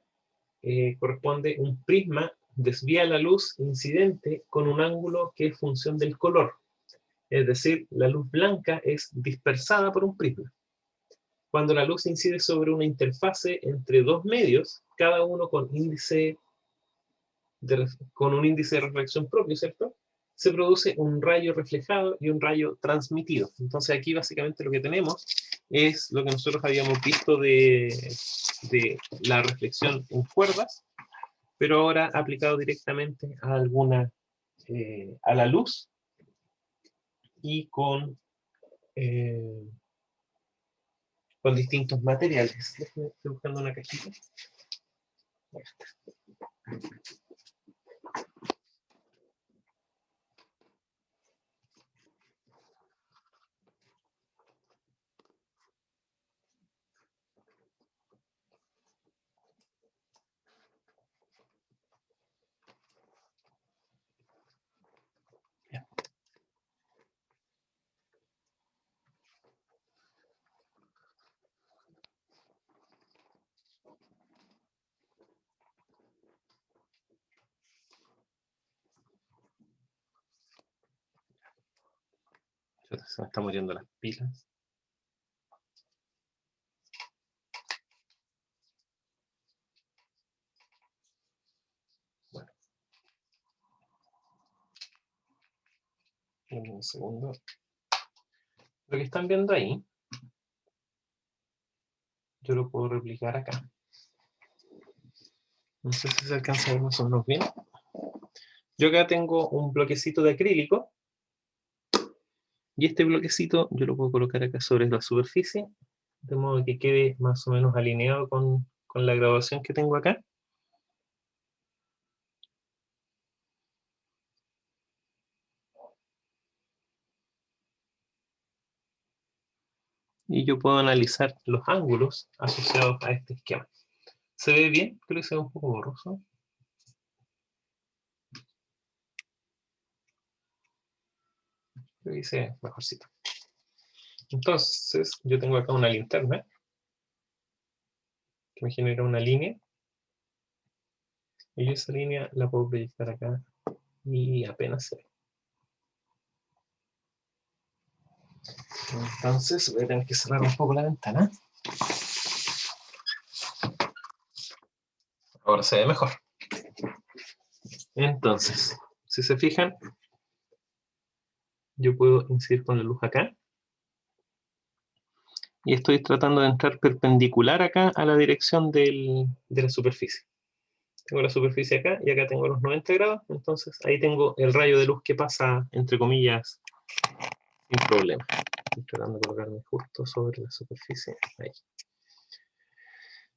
corresponde a un prisma desvía la luz incidente con un ángulo que es función del color. Es decir, la luz blanca es dispersada por un prisma. Cuando la luz incide sobre una interfase entre dos medios, cada uno con un índice de reflexión propio, ¿cierto? Se produce un rayo reflejado y un rayo transmitido. Entonces aquí básicamente lo que tenemos es lo que nosotros habíamos visto de la reflexión en cuerdas, pero ahora aplicado directamente a a la luz y con distintos materiales. Estoy buscando una cajita. Se me están muriendo las pilas. Bueno. Un segundo. Lo que están viendo ahí, yo lo puedo replicar acá. No sé si se alcanza a ver más o menos bien. Yo acá tengo un bloquecito de acrílico. Y este bloquecito yo lo puedo colocar acá sobre la superficie, de modo que quede más o menos alineado con la grabación que tengo acá. Y yo puedo analizar los ángulos asociados a este esquema. ¿Se ve bien? Creo que se ve un poco borroso. Creo que se ve mejorcito. Entonces, yo tengo acá una linterna que me genera una línea. Y yo esa línea la puedo proyectar acá y apenas se ve. Entonces voy a tener que cerrar un poco la ventana. Ahora se ve mejor. Entonces, si se fijan, yo puedo incidir con la luz acá. Y estoy tratando de entrar perpendicular acá a la dirección de la superficie. Tengo la superficie acá y acá tengo los 90 grados, entonces ahí tengo el rayo de luz que pasa, entre comillas, sin problema. Estoy tratando de colocarme justo sobre la superficie. Ahí.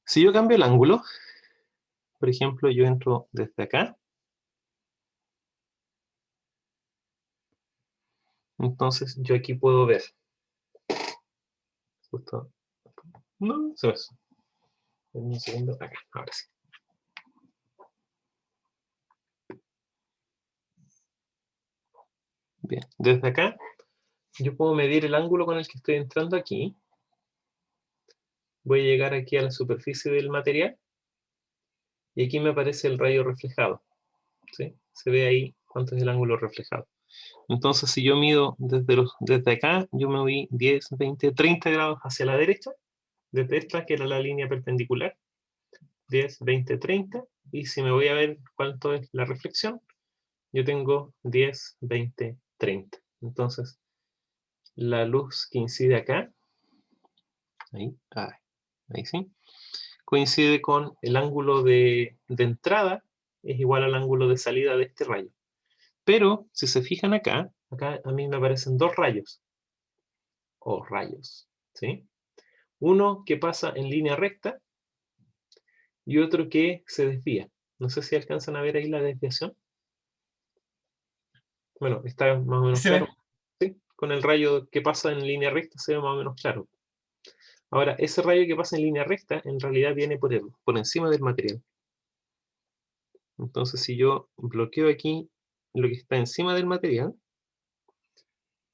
Si yo cambio el ángulo, por ejemplo, yo entro desde acá, entonces yo aquí puedo ver. Justo. No, se ve eso. En un segundo, acá, ahora sí. Bien, desde acá yo puedo medir el ángulo con el que estoy entrando aquí. Voy a llegar aquí a la superficie del material y aquí me aparece el rayo reflejado. ¿Sí? Se ve ahí cuánto es el ángulo reflejado. Entonces, si yo mido desde acá, yo me voy 10, 20, 30 grados hacia la derecha, desde esta, que era la línea perpendicular, 10, 20, 30, y si me voy a ver cuánto es la reflexión, yo tengo 10, 20, 30. Entonces, la luz que incide acá, ahí sí, coincide con el ángulo de entrada, es igual al ángulo de salida de este rayo. Pero, si se fijan acá a mí me aparecen dos rayos, o rayos, ¿sí? Uno que pasa en línea recta y otro que se desvía. No sé si alcanzan a ver ahí la desviación. Bueno, está más o menos Se claro. ve. ¿Sí? Con el rayo que pasa en línea recta se ve más o menos claro. Ahora, ese rayo que pasa en línea recta en realidad viene por encima del material. Entonces, si yo bloqueo aquí lo que está encima del material,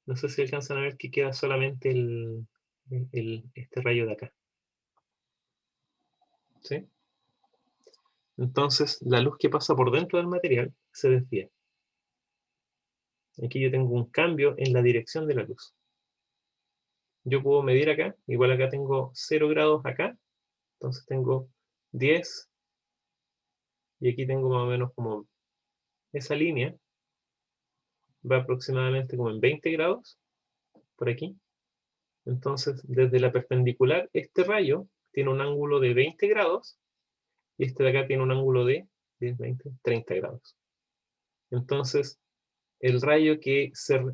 no sé si alcanzan a ver que queda solamente este rayo de acá. ¿Sí? Entonces, la luz que pasa por dentro del material se desvía. Aquí yo tengo un cambio en la dirección de la luz. Yo puedo medir acá, igual acá tengo 0 grados acá, entonces tengo 10, y aquí tengo más o menos como esa línea, va aproximadamente como en 20 grados, por aquí. Entonces, desde la perpendicular, este rayo tiene un ángulo de 20 grados, y este de acá tiene un ángulo de 10, 20, 30 grados. Entonces, el rayo que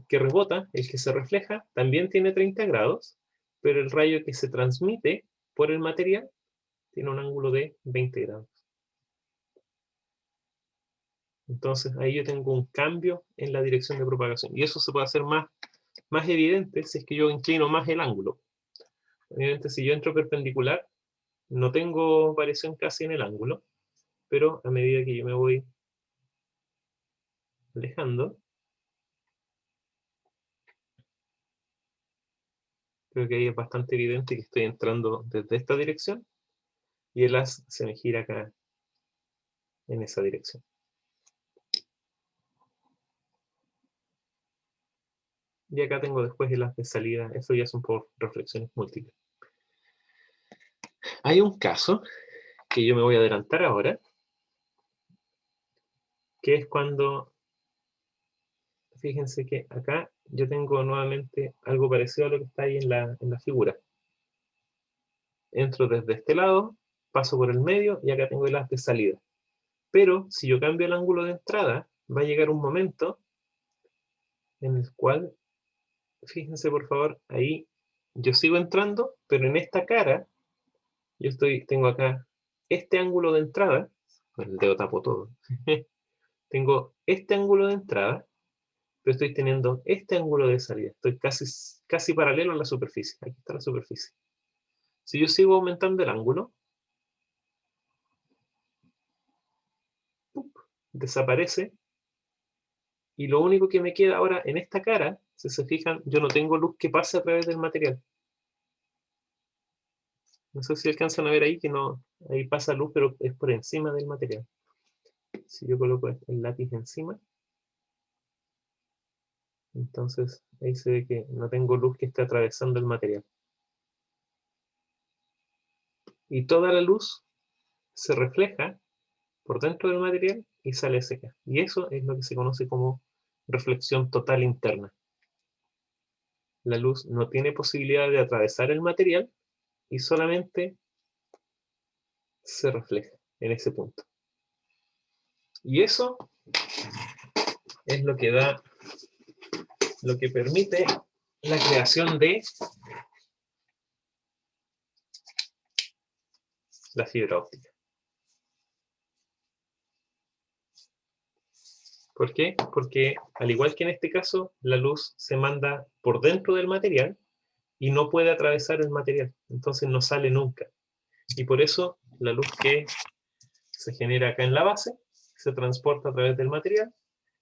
rebota, el que se refleja, también tiene 30 grados, pero el rayo que se transmite por el material tiene un ángulo de 20 grados. Entonces ahí yo tengo un cambio en la dirección de propagación. Y eso se puede hacer más evidente si es que yo inclino más el ángulo. Obviamente si yo entro perpendicular, no tengo variación casi en el ángulo, pero a medida que yo me voy alejando, creo que ahí es bastante evidente que estoy entrando desde esta dirección y el haz se me gira acá en esa dirección. Y acá tengo después el haz de salida, eso ya son por reflexiones múltiples. Hay un caso que yo me voy a adelantar ahora, que es cuando, fíjense que acá yo tengo nuevamente algo parecido a lo que está ahí en la figura. Entro desde este lado, paso por el medio y acá tengo el haz de salida. Pero si yo cambio el ángulo de entrada, va a llegar un momento en el cual, fíjense por favor, ahí yo sigo entrando, pero en esta cara, tengo acá este ángulo de entrada, con el dedo tapo todo, tengo este ángulo de entrada, pero estoy teniendo este ángulo de salida. Estoy casi paralelo a la superficie. Aquí está la superficie. Si yo sigo aumentando el ángulo, desaparece, y lo único que me queda ahora en esta cara, si se fijan, yo no tengo luz que pase a través del material. No sé si alcanzan a ver ahí que no, ahí pasa luz, pero es por encima del material. Si yo coloco el lápiz encima, Entonces ahí se ve que no tengo luz que esté atravesando el material. Y toda la luz se refleja por dentro del material y sale seca. Y eso es lo que se conoce como reflexión total interna. La luz no tiene posibilidad de atravesar el material y solamente se refleja en ese punto. Y eso es lo que da, lo que permite la creación de la fibra óptica. ¿Por qué? Porque al igual que en este caso, la luz se manda por dentro del material y no puede atravesar el material, entonces no sale nunca. Y por eso la luz que se genera acá en la base se transporta a través del material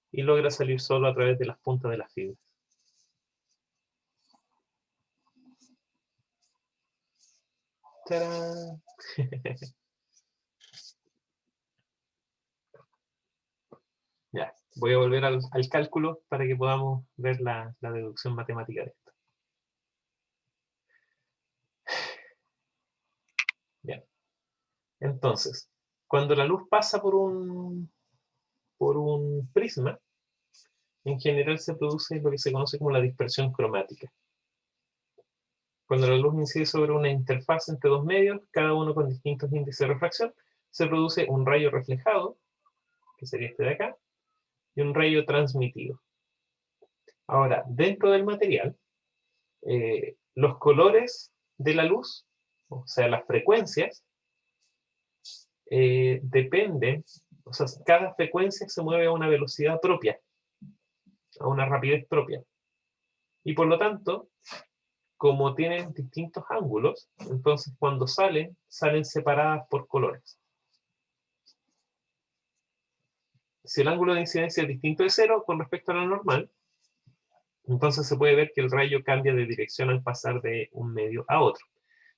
y logra salir solo a través de las puntas de las fibras. ¡Tarán! Ya, voy a volver al cálculo para que podamos ver la deducción matemática de esto. Bien. Entonces, cuando la luz pasa por un prisma, en general se produce lo que se conoce como la dispersión cromática. Cuando la luz incide sobre una interfaz entre dos medios, cada uno con distintos índices de refracción, se produce un rayo reflejado, que sería este de acá, y un rayo transmitido. Ahora, dentro del material, los colores de la luz, o sea, las frecuencias, dependen, o sea, cada frecuencia se mueve a una velocidad propia, a una rapidez propia. Y por lo tanto, como tienen distintos ángulos, entonces cuando salen separadas por colores. Si el ángulo de incidencia es distinto de cero con respecto a lo normal, entonces se puede ver que el rayo cambia de dirección al pasar de un medio a otro.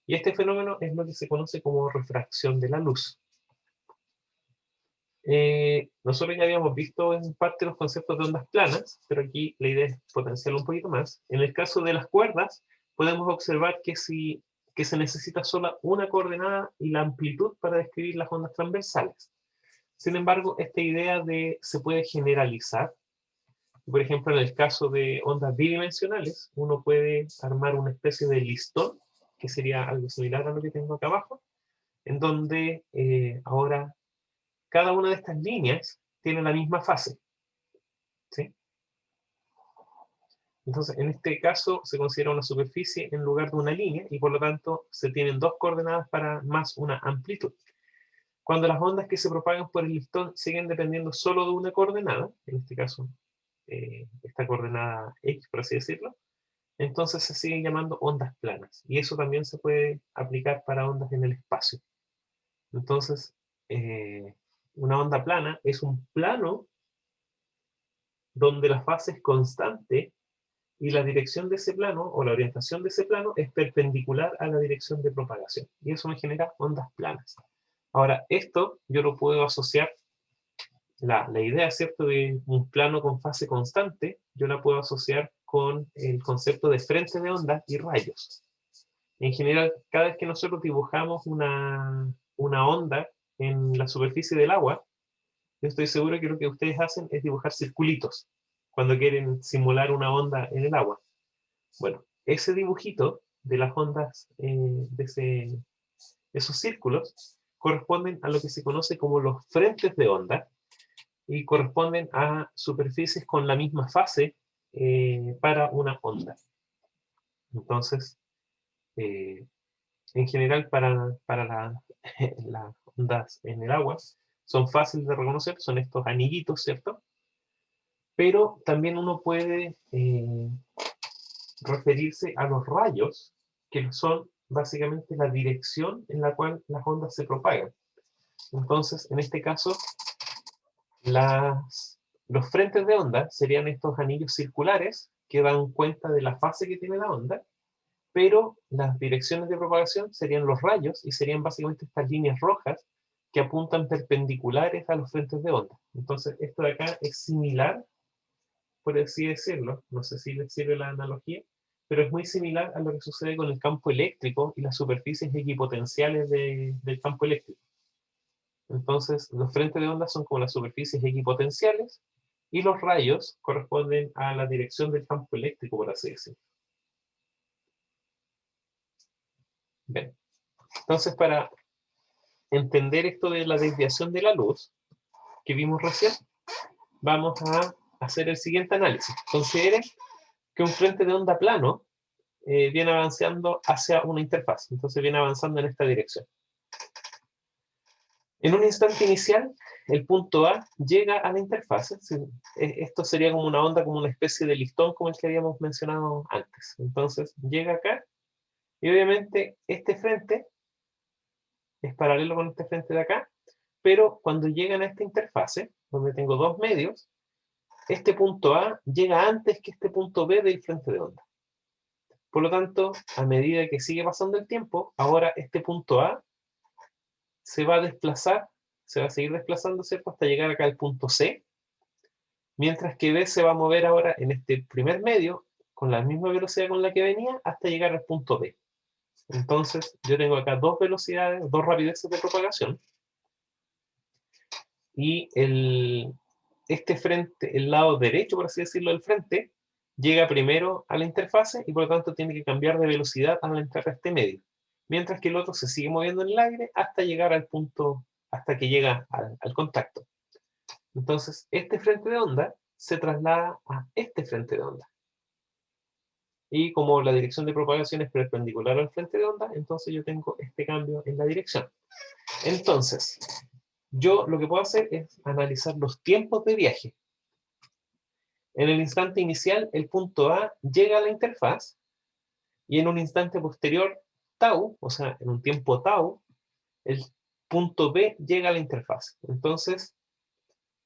Y este fenómeno es lo que se conoce como refracción de la luz. Nosotros ya habíamos visto en parte los conceptos de ondas planas, pero aquí la idea es potenciarlo un poquito más. En el caso de las cuerdas, podemos observar que se necesita solo una coordenada y la amplitud para describir las ondas transversales. Sin embargo, esta idea se puede generalizar. Por ejemplo, en el caso de ondas bidimensionales, uno puede armar una especie de listón, que sería algo similar a lo que tengo acá abajo, en donde ahora cada una de estas líneas tiene la misma fase, ¿sí? Entonces, en este caso se considera una superficie en lugar de una línea y por lo tanto se tienen dos coordenadas para más una amplitud. Cuando las ondas que se propagan por el listón siguen dependiendo solo de una coordenada, en este caso esta coordenada X, por así decirlo, entonces se siguen llamando ondas planas. Y eso también se puede aplicar para ondas en el espacio. Entonces, una onda plana es un plano donde la fase es constante y la dirección de ese plano, o la orientación de ese plano, es perpendicular a la dirección de propagación. Y eso me genera ondas planas. Ahora, esto yo lo puedo asociar, la idea, ¿cierto?, de un plano con fase constante, yo la puedo asociar con el concepto de frente de onda y rayos. En general, cada vez que nosotros dibujamos una onda en la superficie del agua, yo estoy seguro que lo que ustedes hacen es dibujar circulitos cuando quieren simular una onda en el agua. Bueno, ese dibujito de las ondas, esos círculos, corresponden a lo que se conoce como los frentes de onda y corresponden a superficies con la misma fase para una onda. Entonces, en general, para las ondas en el agua, son fáciles de reconocer, son estos anillitos, ¿cierto? Pero también uno puede referirse a los rayos, que son básicamente la dirección en la cual las ondas se propagan. Entonces, en este caso, los frentes de onda serían estos anillos circulares que dan cuenta de la fase que tiene la onda, pero las direcciones de propagación serían los rayos y serían básicamente estas líneas rojas que apuntan perpendiculares a los frentes de onda. Entonces, esto de acá es similar por así decirlo, no sé si les sirve la analogía, pero es muy similar a lo que sucede con el campo eléctrico y las superficies equipotenciales del campo eléctrico. Entonces, los frentes de onda son como las superficies equipotenciales y los rayos corresponden a la dirección del campo eléctrico, por así decirlo. Bien. Entonces, para entender esto de la desviación de la luz que vimos recién, vamos a hacer el siguiente análisis. Consideren que un frente de onda plano viene avanzando hacia una interfaz. Entonces viene avanzando en esta dirección. En un instante inicial, el punto A llega a la interfaz. Esto sería como una onda, como una especie de listón, como el que habíamos mencionado antes. Entonces llega acá, y obviamente este frente es paralelo con este frente de acá, pero cuando llegan a esta interfase, donde tengo dos medios, este punto A llega antes que este punto B del frente de onda. Por lo tanto, a medida que sigue pasando el tiempo, ahora este punto A se va a desplazar, se va a seguir desplazando, ¿cierto? Hasta llegar acá al punto C, mientras que B se va a mover ahora en este primer medio, con la misma velocidad con la que venía, hasta llegar al punto B. Entonces, yo tengo acá dos velocidades, dos rapideces de propagación, y este frente, el lado derecho, por así decirlo, del frente, llega primero a la interfase y por lo tanto tiene que cambiar de velocidad al entrar a este medio. Mientras que el otro se sigue moviendo en el aire hasta llegar al punto, hasta que llega al contacto. Entonces, este frente de onda se traslada a este frente de onda. Y como la dirección de propagación es perpendicular al frente de onda, entonces yo tengo este cambio en la dirección. Entonces, yo lo que puedo hacer es analizar los tiempos de viaje. En el instante inicial, el punto A llega a la interfaz, y en un instante posterior, tau, o sea, en un tiempo tau, el punto B llega a la interfaz. Entonces,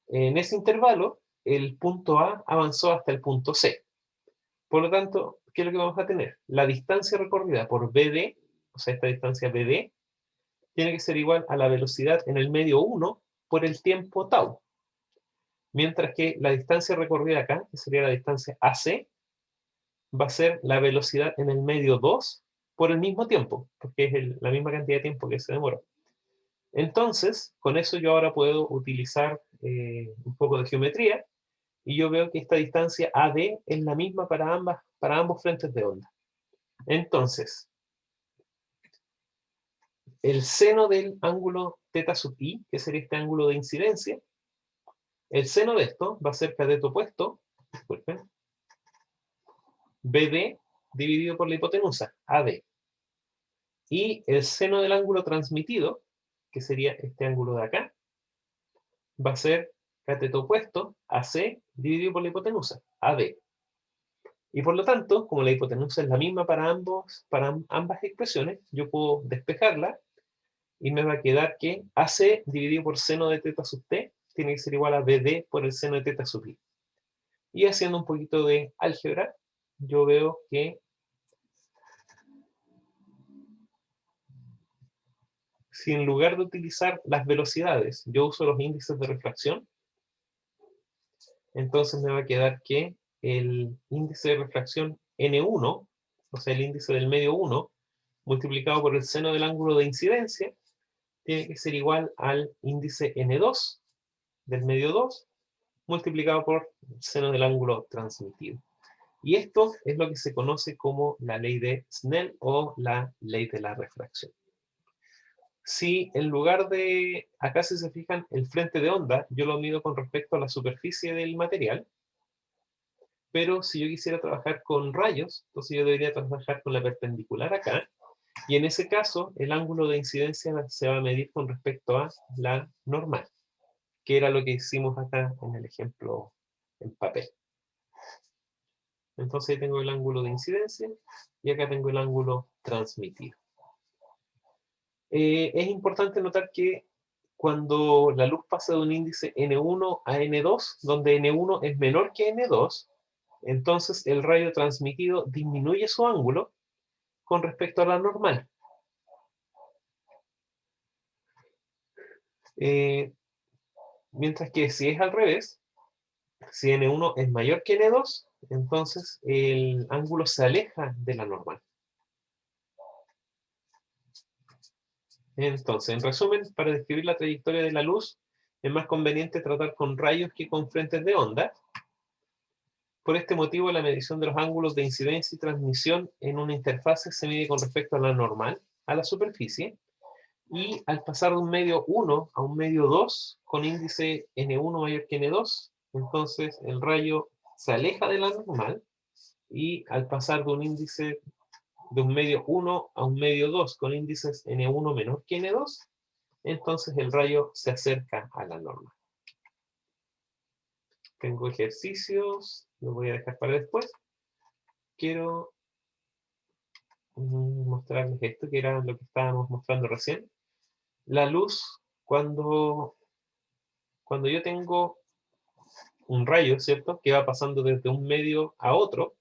en ese intervalo, el punto A avanzó hasta el punto C. Por lo tanto, ¿qué es lo que vamos a tener? La distancia recorrida por BD, o sea, esta distancia BD, tiene que ser igual a la velocidad en el medio 1 por el tiempo tau. Mientras que la distancia recorrida acá, que sería la distancia AC, va a ser la velocidad en el medio 2 por el mismo tiempo, porque es la misma cantidad de tiempo que se demoró. Entonces, con eso yo ahora puedo utilizar un poco de geometría, y yo veo que esta distancia AD es la misma para ambos frentes de onda. Entonces, el seno del ángulo θ sub i, que sería este ángulo de incidencia, el seno de esto va a ser cateto opuesto, disculpen, BD dividido por la hipotenusa, AD. Y el seno del ángulo transmitido, que sería este ángulo de acá, va a ser cateto opuesto, AC dividido por la hipotenusa, AD. Y por lo tanto, como la hipotenusa es la misma para ambas expresiones, yo puedo despejarla y me va a quedar que AC dividido por seno de θ sub t tiene que ser igual a BD por el seno de θ sub i. Y haciendo un poquito de álgebra, yo veo que si en lugar de utilizar las velocidades, yo uso los índices de refracción, entonces me va a quedar que el índice de refracción N1, o sea, el índice del medio 1, multiplicado por el seno del ángulo de incidencia, tiene que ser igual al índice N2 del medio 2, multiplicado por el seno del ángulo transmitido. Y esto es lo que se conoce como la ley de Snell o la ley de la refracción. Si en lugar de, acá si se fijan, el frente de onda, yo lo mido con respecto a la superficie del material, pero si yo quisiera trabajar con rayos, entonces yo debería trabajar con la perpendicular acá, y en ese caso el ángulo de incidencia se va a medir con respecto a la normal, que era lo que hicimos acá en el ejemplo en papel. Entonces ahí tengo el ángulo de incidencia, y acá tengo el ángulo transmitido. Es importante notar que cuando la luz pasa de un índice N1 a N2, donde N1 es menor que N2, entonces el rayo transmitido disminuye su ángulo con respecto a la normal. Mientras que si es al revés, Si N1 es mayor que N2, entonces el ángulo se aleja de la normal. Entonces, en resumen, para describir la trayectoria de la luz, es más conveniente tratar con rayos que con frentes de onda. Por este motivo, la medición de los ángulos de incidencia y transmisión en una interfase se mide con respecto a la normal, a la superficie, y al pasar de un medio 1 a un medio 2, con índice N1 mayor que N2, entonces el rayo se aleja de la normal, y al pasar de un índice de un medio 1 a un medio 2 con índices N1 menor que N2, entonces el rayo se acerca a la norma. Tengo ejercicios, los voy a dejar para después. Quiero mostrarles esto, que era lo que estábamos mostrando recién. La luz, cuando yo tengo un rayo, ¿cierto?, que va pasando desde un medio a otro,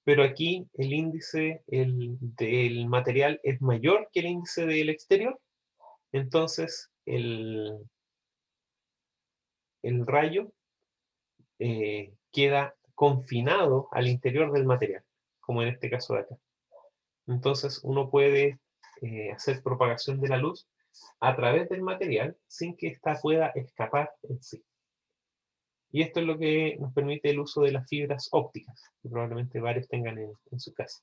pero aquí el índice del material es mayor que el índice del exterior, entonces el rayo queda confinado al interior del material, como en este caso de acá. Entonces uno puede hacer propagación de la luz a través del material sin que ésta pueda escapar en sí. Y esto es lo que nos permite el uso de las fibras ópticas, que probablemente varios tengan en su casa.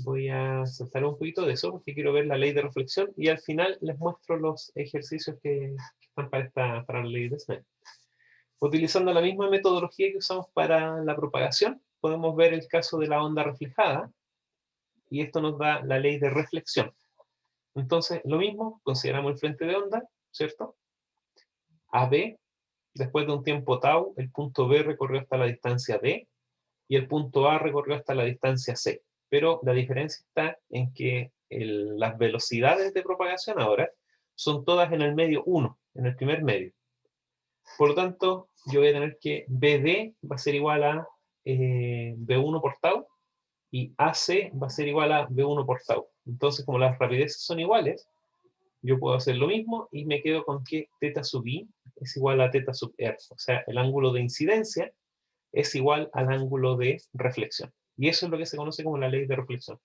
Voy a saltar un poquito de eso porque quiero ver la ley de reflexión y al final les muestro los ejercicios que están para la ley de Snell. Utilizando la misma metodología que usamos para la propagación, podemos ver el caso de la onda reflejada, y esto nos da la ley de reflexión. Entonces, lo mismo, consideramos el frente de onda, ¿cierto? AB, después de un tiempo tau, el punto B recorrió hasta la distancia D, y el punto A recorrió hasta la distancia C. Pero la diferencia está en que las velocidades de propagación ahora son todas en el medio 1, en el primer medio. Por lo tanto, yo voy a tener que BD va a ser igual a B1 por tau, y AC va a ser igual a B1 por tau. Entonces, como las rapideces son iguales, yo puedo hacer lo mismo y me quedo con que θ sub i es igual a θ sub r. O sea, el ángulo de incidencia es igual al ángulo de reflexión. Y eso es lo que se conoce como la ley de reflexión.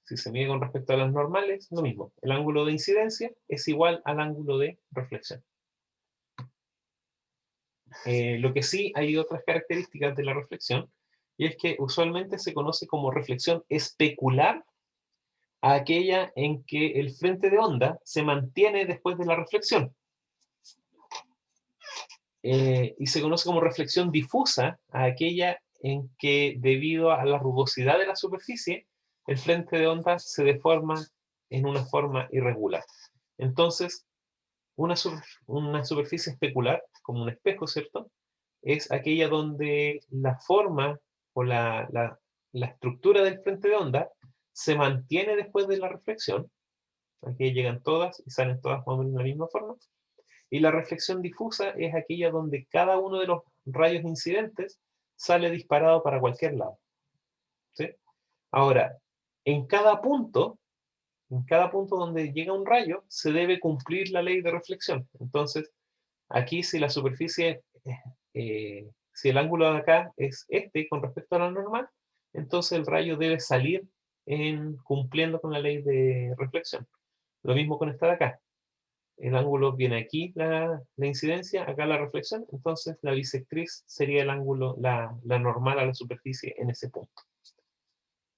Si se mide con respecto a las normales, lo mismo. El ángulo de incidencia es igual al ángulo de reflexión. Lo que sí, hay otras características de la reflexión, y es que usualmente se conoce como reflexión especular a aquella en que el frente de onda se mantiene después de la reflexión. Y se conoce como reflexión difusa a aquella en que, debido a la rugosidad de la superficie, el frente de onda se deforma en una forma irregular. Entonces, una superficie especular, como un espejo, ¿cierto?, es aquella donde la forma o la estructura del frente de onda se mantiene después de la reflexión. Aquí llegan todas y salen todas más o menos de la misma forma. Y la reflexión difusa es aquella donde cada uno de los rayos incidentes sale disparado para cualquier lado. ¿Sí? Ahora, en cada punto donde llega un rayo, se debe cumplir la ley de reflexión. Entonces, aquí si la superficie, si el ángulo de acá es este con respecto a la normal, entonces el rayo debe salir cumpliendo con la ley de reflexión. Lo mismo con esta de acá. El ángulo viene aquí, la incidencia, acá la reflexión, entonces la bisectriz sería el ángulo, la normal a la superficie en ese punto.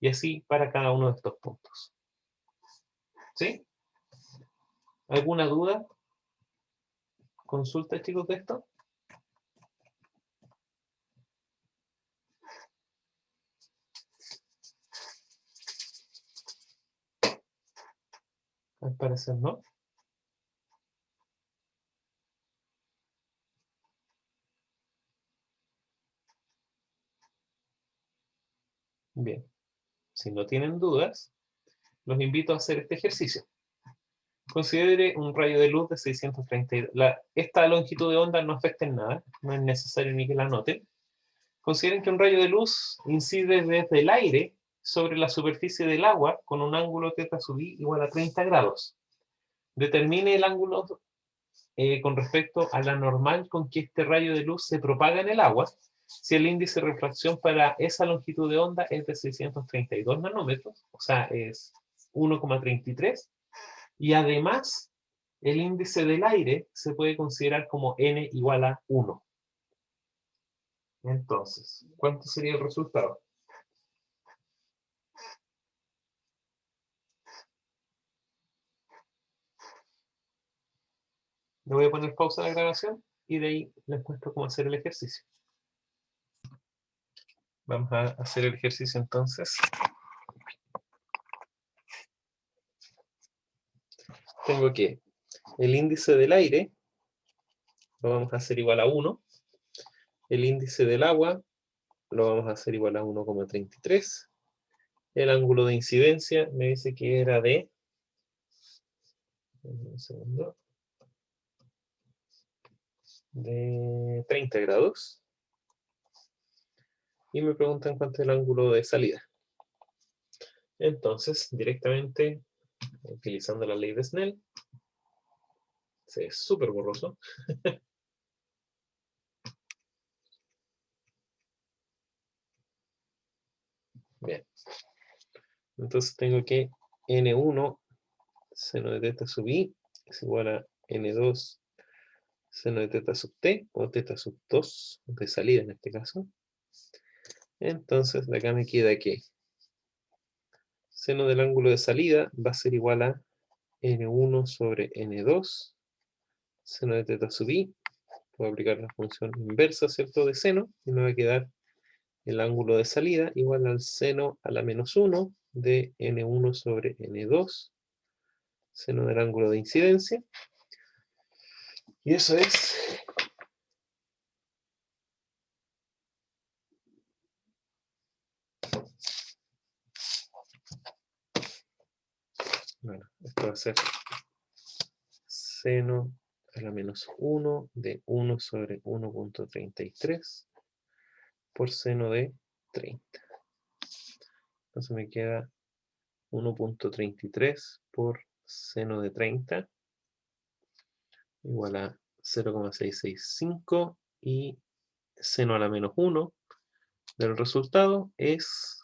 Y así para cada uno de estos puntos. ¿Sí? ¿Alguna duda? ¿Consulta, chicos, de esto? Al parecer no. Bien. Si no tienen dudas, los invito a hacer este ejercicio. Considere un rayo de luz de 632. Esta longitud de onda no afecta en nada, no es necesario ni que la anoten. Consideren que un rayo de luz incide desde el aire sobre la superficie del agua con un ángulo θ sub i igual a 30 grados. Determine el ángulo con respecto a la normal con que este rayo de luz se propaga en el agua, si el índice de refracción para esa longitud de onda es de 632 nanómetros, o sea, es 1,33, y además el índice del aire se puede considerar como n igual a 1. Entonces, ¿cuánto sería el resultado? Le voy a poner pausa a la grabación y de ahí les muestro cómo hacer el ejercicio. Vamos a hacer el ejercicio entonces. Tengo que el índice del aire lo vamos a hacer igual a 1. El índice del agua lo vamos a hacer igual a 1,33. El ángulo de incidencia me dice que era de... Un segundo. De 30 grados. Y me preguntan cuánto es el ángulo de salida. Entonces, directamente, utilizando la ley de Snell, se ve súper borroso. Bien. Entonces tengo que N1 seno de teta sub i es igual a N2 seno de teta sub t, o teta sub 2, de salida en este caso. Entonces, de acá me queda que seno del ángulo de salida va a ser igual a N1 sobre N2 seno de teta sub i. Puedo aplicar la función inversa, ¿cierto?, de seno, y me va a quedar el ángulo de salida igual al seno a la menos 1 de N1 sobre N2 seno del ángulo de incidencia. Y eso es... Bueno, esto va a ser seno a la menos 1 de 1 sobre 1,33 por seno de 30. Entonces me queda 1,33 por seno de 30 igual a 0,665, y seno a la menos 1 del resultado es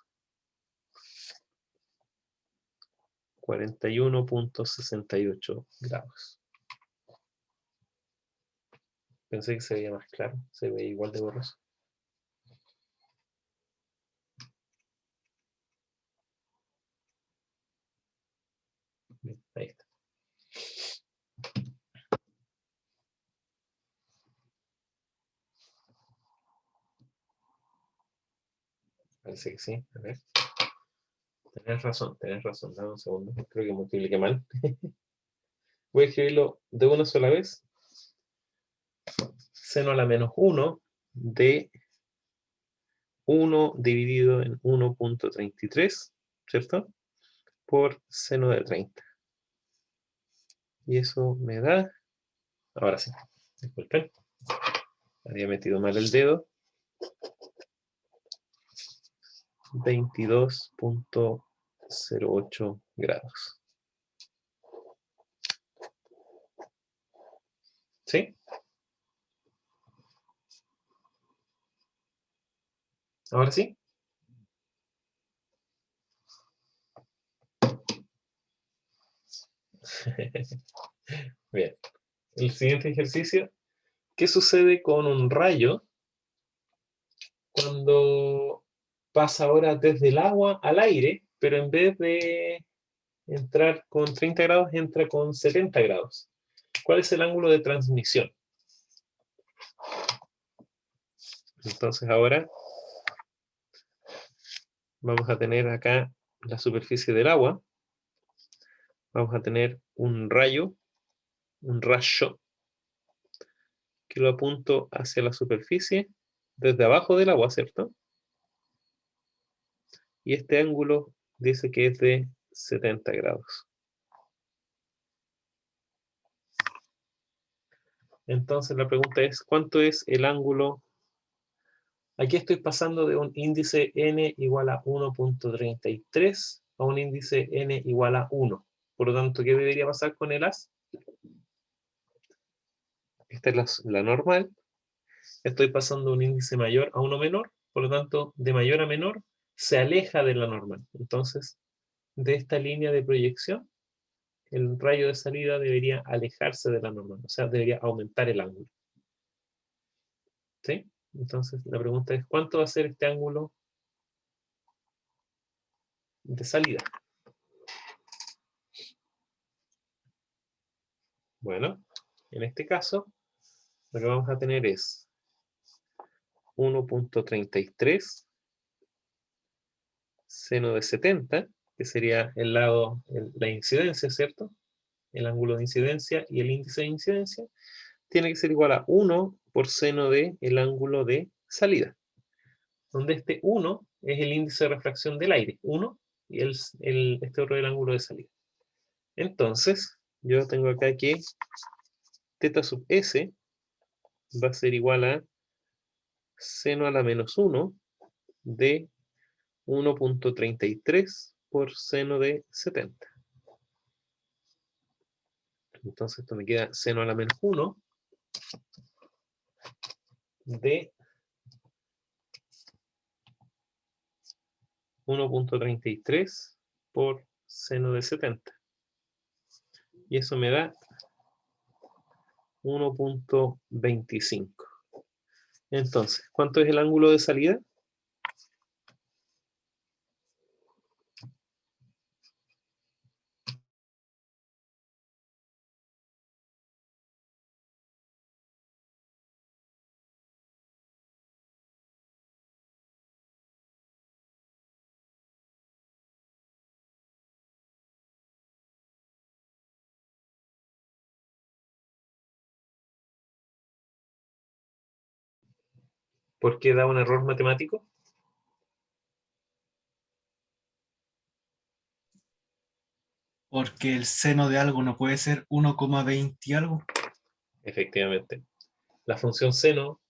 41,68 grados. Pensé que se veía más claro, se ve igual de borroso. Bien, ahí está. Parece que sí, a ver. Tenés razón, dame un segundo, creo que multipliqué mal. Voy a escribirlo de una sola vez. Seno a la menos 1 de 1 dividido en 1,33, ¿cierto?, por seno de 30. Y eso me da... Ahora sí, disculpen. Había metido mal el dedo. 22,08 grados. ¿Sí? ¿Ahora sí? Bien. El siguiente ejercicio. ¿Qué sucede con un rayo cuando pasa ahora desde el agua al aire, pero en vez de entrar con 30 grados, entra con 70 grados? ¿Cuál es el ángulo de transmisión? Entonces ahora vamos a tener acá la superficie del agua. Vamos a tener un rayo, que lo apunto hacia la superficie desde abajo del agua, ¿cierto? Y este ángulo dice que es de 70 grados. Entonces la pregunta es, ¿cuánto es el ángulo? Aquí estoy pasando de un índice n igual a 1,33 a un índice n igual a 1. Por lo tanto, ¿qué debería pasar con el haz? esta es la normal, estoy pasando de un índice mayor a uno menor, por lo tanto, de mayor a menor, se aleja de la normal. Entonces, de esta línea de proyección, el rayo de salida debería alejarse de la normal, o sea, debería aumentar el ángulo. ¿Sí? Entonces, la pregunta es, ¿cuánto va a ser este ángulo de salida? Bueno, en este caso, lo que vamos a tener es 1.33 seno de 70, que sería el lado, la incidencia, ¿cierto? El ángulo de incidencia y el índice de incidencia, tiene que ser igual a 1 por seno de el ángulo de salida, donde este 1 es el índice de refracción del aire, 1, y este otro es el ángulo de salida. Entonces, yo tengo acá que θ sub s va a ser igual a seno a la menos 1 de 1.33 por seno de 70. Entonces esto me queda seno a la menos 1 de 1.33 por seno de 70. Y eso me da 1.25. Entonces, ¿cuánto es el ángulo de salida? ¿Por qué da un error matemático? Porque el seno de algo no puede ser 1,20 y algo. Efectivamente. La función seno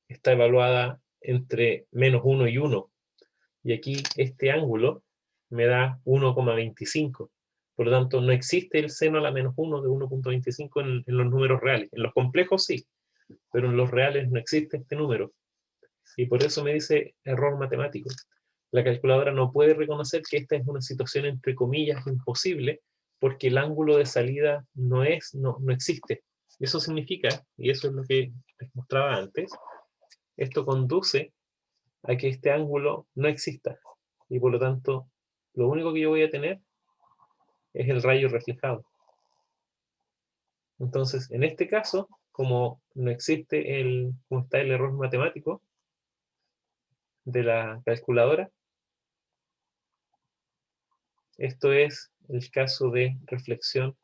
está evaluada entre menos 1 y 1. Y aquí este ángulo me da 1,25. Por lo tanto, no existe el seno a la menos 1 de 1.25 en los números reales. En los complejos sí, pero en los reales no existe este número. Y por eso me dice error matemático. La calculadora no puede reconocer que esta es una situación entre comillas imposible porque el ángulo de salida no existe. Eso significa, y eso es lo que les mostraba antes, esto conduce a que este ángulo no exista. Y por lo tanto, lo único que yo voy a tener es el rayo reflejado. Entonces, en este caso, como no existe como está el error matemático de la calculadora, esto es el caso de reflexión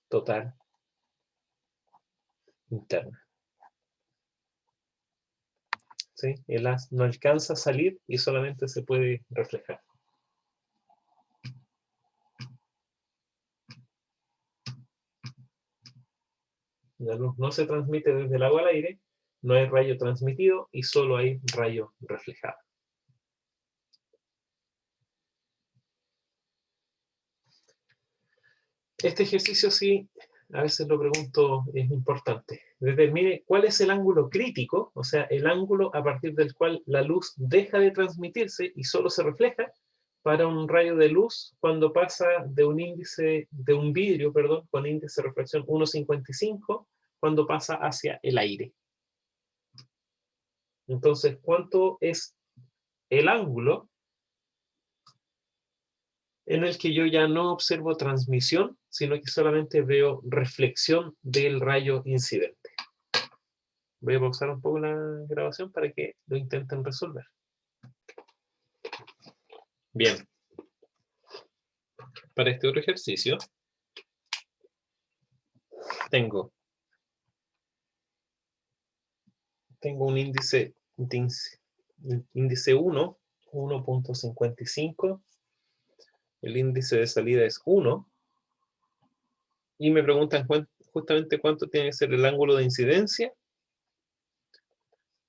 total interna. ¿Sí? El haz no alcanza a salir y solamente se puede reflejar. La luz no se transmite desde el agua al aire, no hay rayo transmitido y solo hay rayo reflejado. Este ejercicio sí, a veces lo pregunto, es importante. Determine cuál es el ángulo crítico, o sea, el ángulo a partir del cual la luz deja de transmitirse y solo se refleja para un rayo de luz cuando pasa de un vidrio, perdón, con índice de refracción 1,55, cuando pasa hacia el aire. Entonces, ¿cuánto es el ángulo en el que yo ya no observo transmisión, sino que solamente veo reflexión del rayo incidente? Voy a pausar un poco la grabación para que lo intenten resolver. Bien. Para este otro ejercicio, tengo un índice 1, 1.55. El índice de salida es 1. Y me preguntan justamente cuánto tiene que ser el ángulo de incidencia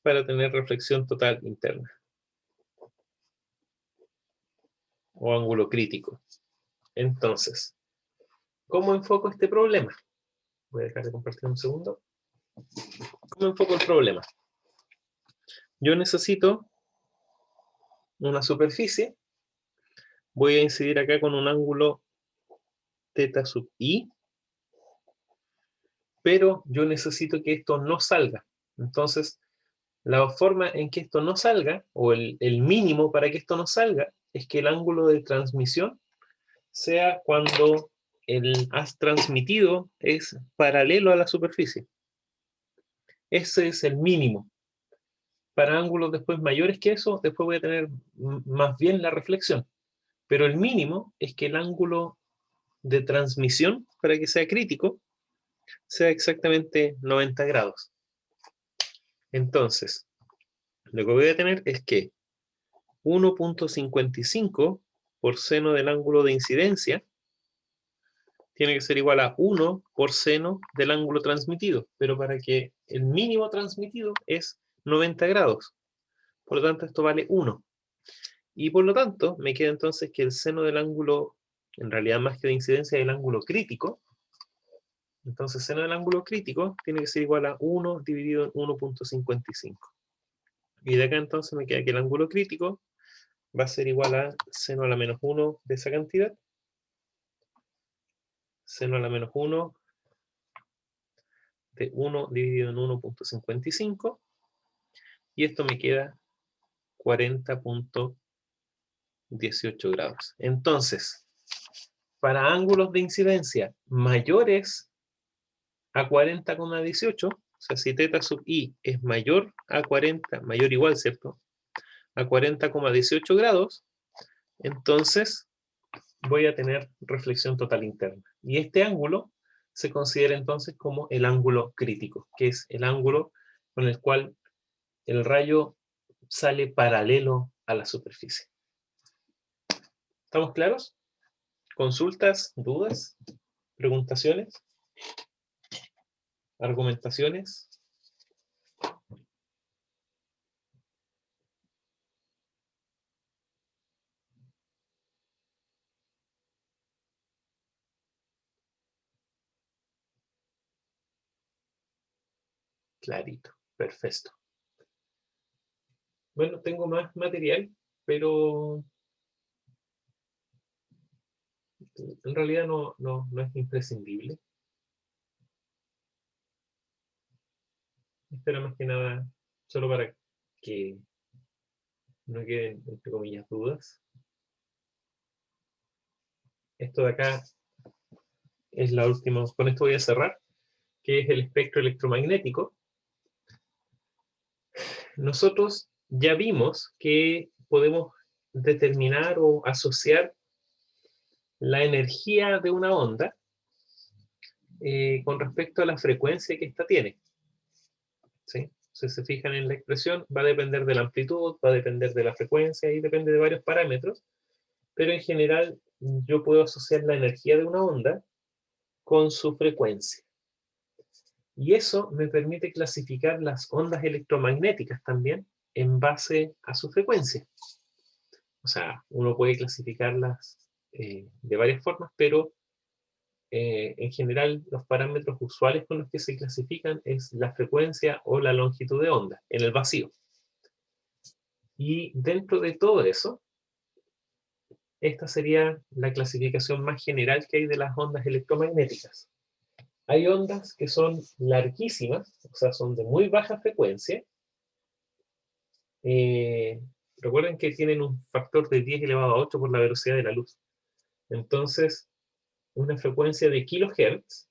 para tener reflexión total interna. O ángulo crítico. Entonces, ¿Cómo enfoco este problema? Voy a dejar de compartir un segundo. ¿Cómo enfoco el problema? Yo necesito una superficie. Voy a incidir acá con un ángulo θ sub i, pero yo necesito que esto no salga. Entonces, la forma en que esto no salga, o el mínimo para que esto no salga, es que el ángulo de transmisión sea cuando el haz transmitido es paralelo a la superficie. Ese es el mínimo. Para ángulos después mayores que eso, después voy a tener más bien la reflexión. Pero el mínimo es que el ángulo de transmisión, para que sea crítico, sea exactamente 90 grados. Entonces, lo que voy a tener es que 1.55 por seno del ángulo de incidencia tiene que ser igual a 1 por seno del ángulo transmitido, pero para que el mínimo transmitido es 90 grados. Por lo tanto, esto vale 1. Y por lo tanto, me queda entonces que el seno del ángulo, en realidad más que de incidencia, es el ángulo crítico. Entonces, seno del ángulo crítico tiene que ser igual a 1 dividido en 1.55. Y de acá entonces me queda que el ángulo crítico va a ser igual a seno a la menos 1 de esa cantidad. Seno a la menos 1 de 1 dividido en 1.55. Y esto me queda 40.18 grados. Entonces, para ángulos de incidencia mayores a 40,18, o sea, si θ sub i es mayor a 40, mayor o igual, ¿cierto? A 40,18 grados, entonces voy a tener reflexión total interna. Y este ángulo se considera entonces como el ángulo crítico, que es el ángulo con el cual el rayo sale paralelo a la superficie. ¿Estamos claros? ¿Consultas? ¿Dudas? ¿Preguntaciones? ¿Argumentaciones? Clarito, perfecto. Bueno, tengo más material, pero en realidad no es imprescindible. Espero más que nada, solo para que no queden, entre comillas, dudas. Esto de acá es la última, con esto voy a cerrar, que es el espectro electromagnético. Nosotros ya vimos que podemos determinar o asociar la energía de una onda con respecto a la frecuencia que ésta tiene. ¿Sí? Si se fijan en la expresión, va a depender de la amplitud, va a depender de la frecuencia y depende de varios parámetros, pero en general yo puedo asociar la energía de una onda con su frecuencia. Y eso me permite clasificar las ondas electromagnéticas también en base a su frecuencia. O sea, uno puede clasificarlas de varias formas, pero en general los parámetros usuales con los que se clasifican es la frecuencia o la longitud de onda en el vacío. Y dentro de todo eso, esta sería la clasificación más general que hay de las ondas electromagnéticas. Hay ondas que son larguísimas, o sea, son de muy baja frecuencia. Recuerden que tienen un factor de 10 elevado a 8 por la velocidad de la luz. Entonces, una frecuencia de kilohertz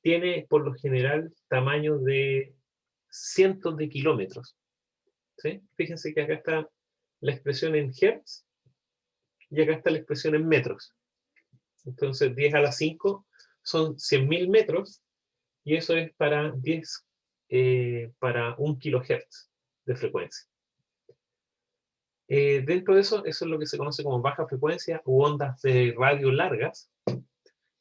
tiene por lo general tamaño de cientos de kilómetros. ¿Sí? Fíjense que acá está la expresión en hertz y acá está la expresión en metros. Entonces 10 a la 5 son 100.000 metros y eso es para 10 para 1 kilohertz de frecuencia. Dentro de eso, eso es lo que se conoce como baja frecuencia u ondas de radio largas.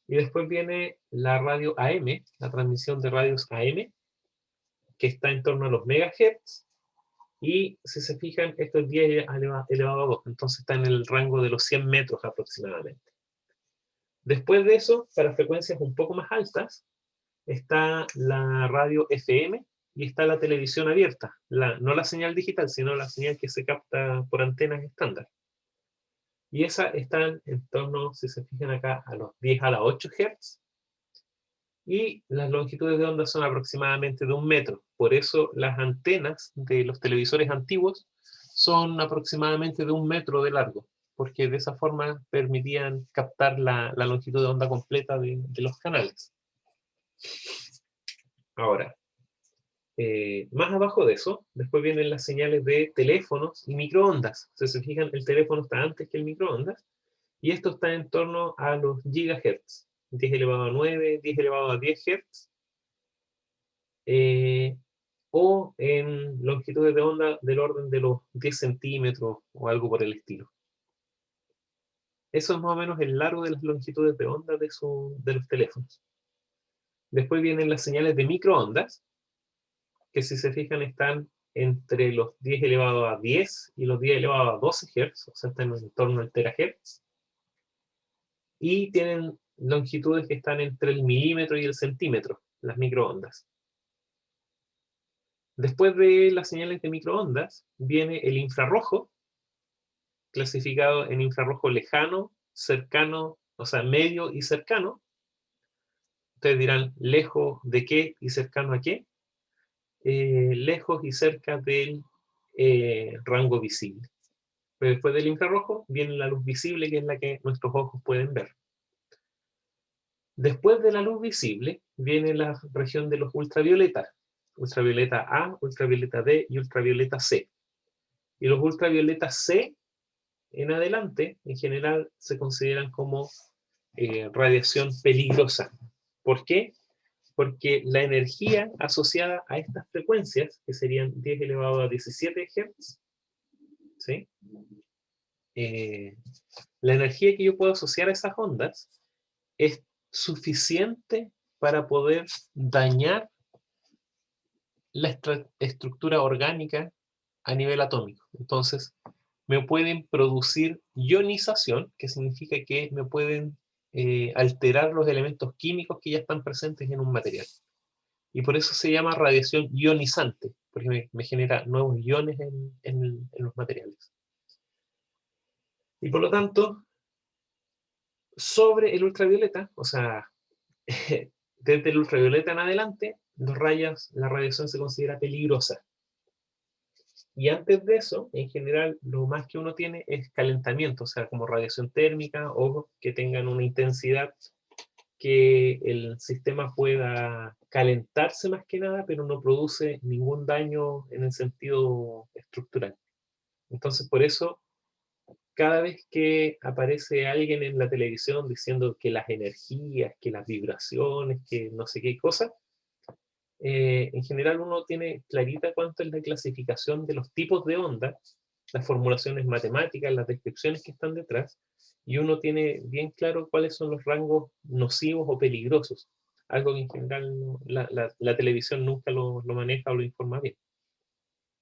Y después viene la radio AM, la transmisión de radios AM, que está en torno a los megahertz. Y si se fijan, esto es 10 elevado a 2, entonces está en el rango de los 100 metros aproximadamente. Después de eso, para frecuencias un poco más altas, está la radio FM y está la televisión abierta. No la señal digital, sino la señal que se capta por antenas estándar. Y esas están en torno, si se fijan acá, a los 10 a la 8 Hz. Y las longitudes de onda son aproximadamente de 1 metro. Por eso las antenas de los televisores antiguos son aproximadamente de 1 metro de largo, porque de esa forma permitían captar la longitud de onda completa de los canales. Ahora, más abajo de eso, después vienen las señales de teléfonos y microondas. Si se fijan, el teléfono está antes que el microondas, y esto está en torno a los gigahertz, 10 elevado a 9, 10 elevado a 10 Hz, o en longitudes de onda del orden de los 10 centímetros o algo por el estilo. Eso es más o menos el largo de las longitudes de onda de los teléfonos. Después vienen las señales de microondas, que si se fijan están entre los 10 elevado a 10 y los 10 elevado a 12 Hz, o sea, están en torno al terahertz. Y tienen longitudes que están entre el milímetro y el centímetro, las microondas. Después de las señales de microondas, viene el infrarrojo, clasificado en infrarrojo lejano, cercano, o sea, medio y cercano. Ustedes dirán, ¿lejos de qué y cercano a qué? Lejos y cerca del rango visible. Pero después del infrarrojo viene la luz visible, que es la que nuestros ojos pueden ver. Después de la luz visible viene la región de los ultravioletas. Ultravioleta A, ultravioleta D y ultravioleta C. Y los ultravioletas C en adelante, en general, se consideran como radiación peligrosa. ¿Por qué? Porque la energía asociada a estas frecuencias, que serían 10 elevado a 17 Hz, ¿sí? La energía que yo puedo asociar a esas ondas es suficiente para poder dañar la estructura orgánica a nivel atómico. Entonces, me pueden producir ionización, que significa que me pueden alterar los elementos químicos que ya están presentes en un material. Y por eso se llama radiación ionizante, porque me genera nuevos iones en los materiales. Y por lo tanto, sobre el ultravioleta, o sea, desde el ultravioleta en adelante, la radiación se considera peligrosa. Y antes de eso, en general, lo más que uno tiene es calentamiento, o sea, como radiación térmica o que tengan una intensidad que el sistema pueda calentarse más que nada, pero no produce ningún daño en el sentido estructural. Entonces, por eso, cada vez que aparece alguien en la televisión diciendo que las energías, que las vibraciones, que no sé qué cosa, en general uno tiene clarita cuánto es la clasificación de los tipos de onda, las formulaciones matemáticas, las descripciones que están detrás, y uno tiene bien claro cuáles son los rangos nocivos o peligrosos, algo que en general la televisión nunca lo maneja o lo informa bien.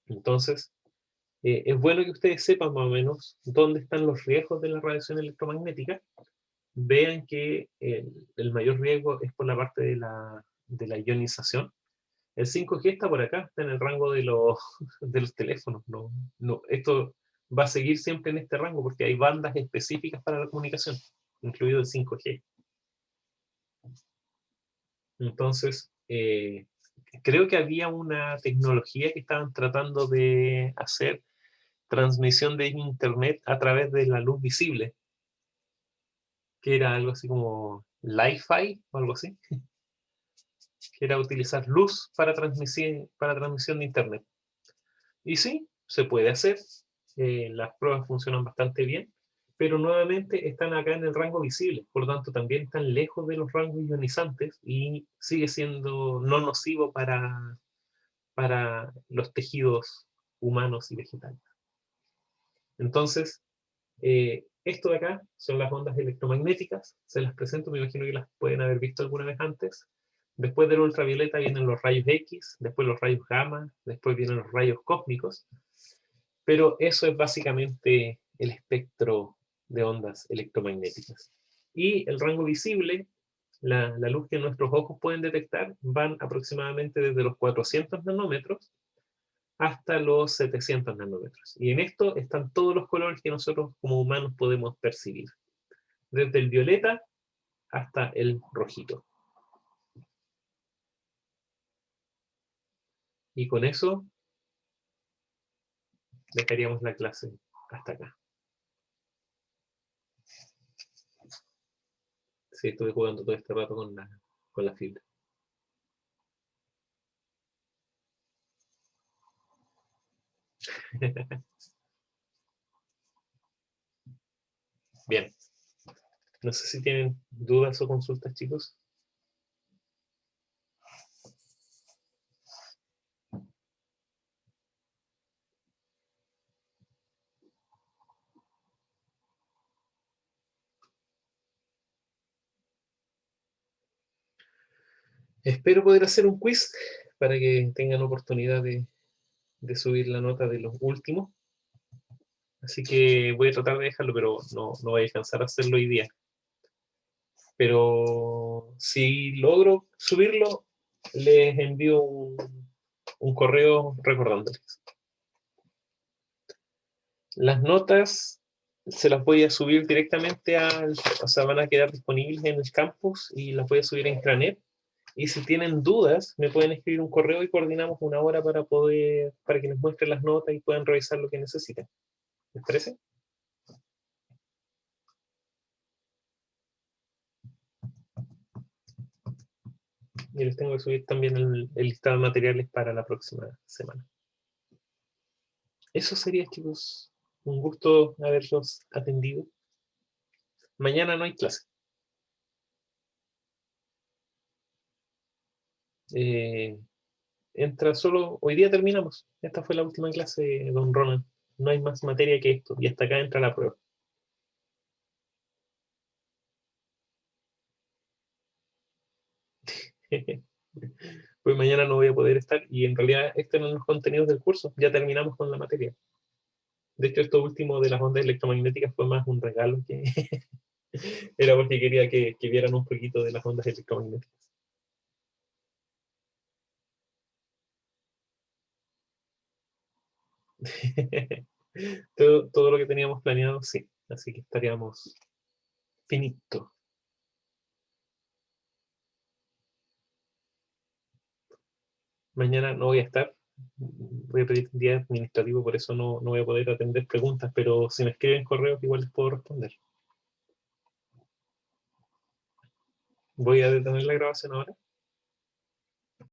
Entonces, es bueno que ustedes sepan más o menos dónde están los riesgos de la radiación electromagnética. Vean que el mayor riesgo es por la parte de la ionización. El 5G está por acá, está en el rango de los teléfonos. Esto va a seguir siempre en este rango porque hay bandas específicas para la comunicación, incluido el 5G. Entonces, creo que había una tecnología que estaban tratando de hacer transmisión de internet a través de la luz visible, que era algo así como Li-Fi o algo así, que era utilizar luz para transmisión de internet. Y sí, se puede hacer, las pruebas funcionan bastante bien, pero nuevamente están acá en el rango visible, por lo tanto también están lejos de los rangos ionizantes y sigue siendo no nocivo para los tejidos humanos y vegetales. Entonces, esto de acá son las ondas electromagnéticas, se las presento, me imagino que las pueden haber visto alguna vez antes. Después del ultravioleta vienen los rayos X, después los rayos gamma, después vienen los rayos cósmicos, pero eso es básicamente el espectro de ondas electromagnéticas. Y el rango visible, la luz que nuestros ojos pueden detectar, van aproximadamente desde los 400 nanómetros hasta los 700 nanómetros. Y en esto están todos los colores que nosotros como humanos podemos percibir. Desde el violeta hasta el rojito. Y con eso dejaríamos la clase hasta acá. Sí, estuve jugando todo este rato con la fibra. Bien. No sé si tienen dudas o consultas, chicos. Espero poder hacer un quiz para que tengan oportunidad de subir la nota de los últimos. Así que voy a tratar de dejarlo, pero no voy a alcanzar a hacerlo hoy día. Pero si logro subirlo, les envío un correo recordándoles. Las notas se las voy a subir directamente o sea, van a quedar disponibles en el campus y las voy a subir a intranet. Y si tienen dudas, me pueden escribir un correo y coordinamos una hora para que les muestre las notas y puedan revisar lo que necesiten. ¿Les parece? Y les tengo que subir también el listado de materiales para la próxima semana. Eso sería, chicos. Un gusto haberlos atendido. Mañana no hay clase. Entra solo, hoy día terminamos. Esta fue la última clase, don Ronald. No hay más materia que esto. Y hasta acá entra la prueba. Pues mañana no voy a poder estar y en realidad estos eran los contenidos del curso. Ya terminamos con la materia. De hecho, esto último de las ondas electromagnéticas fue más un regalo que era porque quería que vieran un poquito de las ondas electromagnéticas. todo lo que teníamos planeado, sí. Así que estaríamos finito. Mañana no voy a estar. Voy a pedir un día administrativo, por eso no voy a poder atender preguntas, pero si me escriben correos igual les puedo responder. Voy a detener la grabación ahora.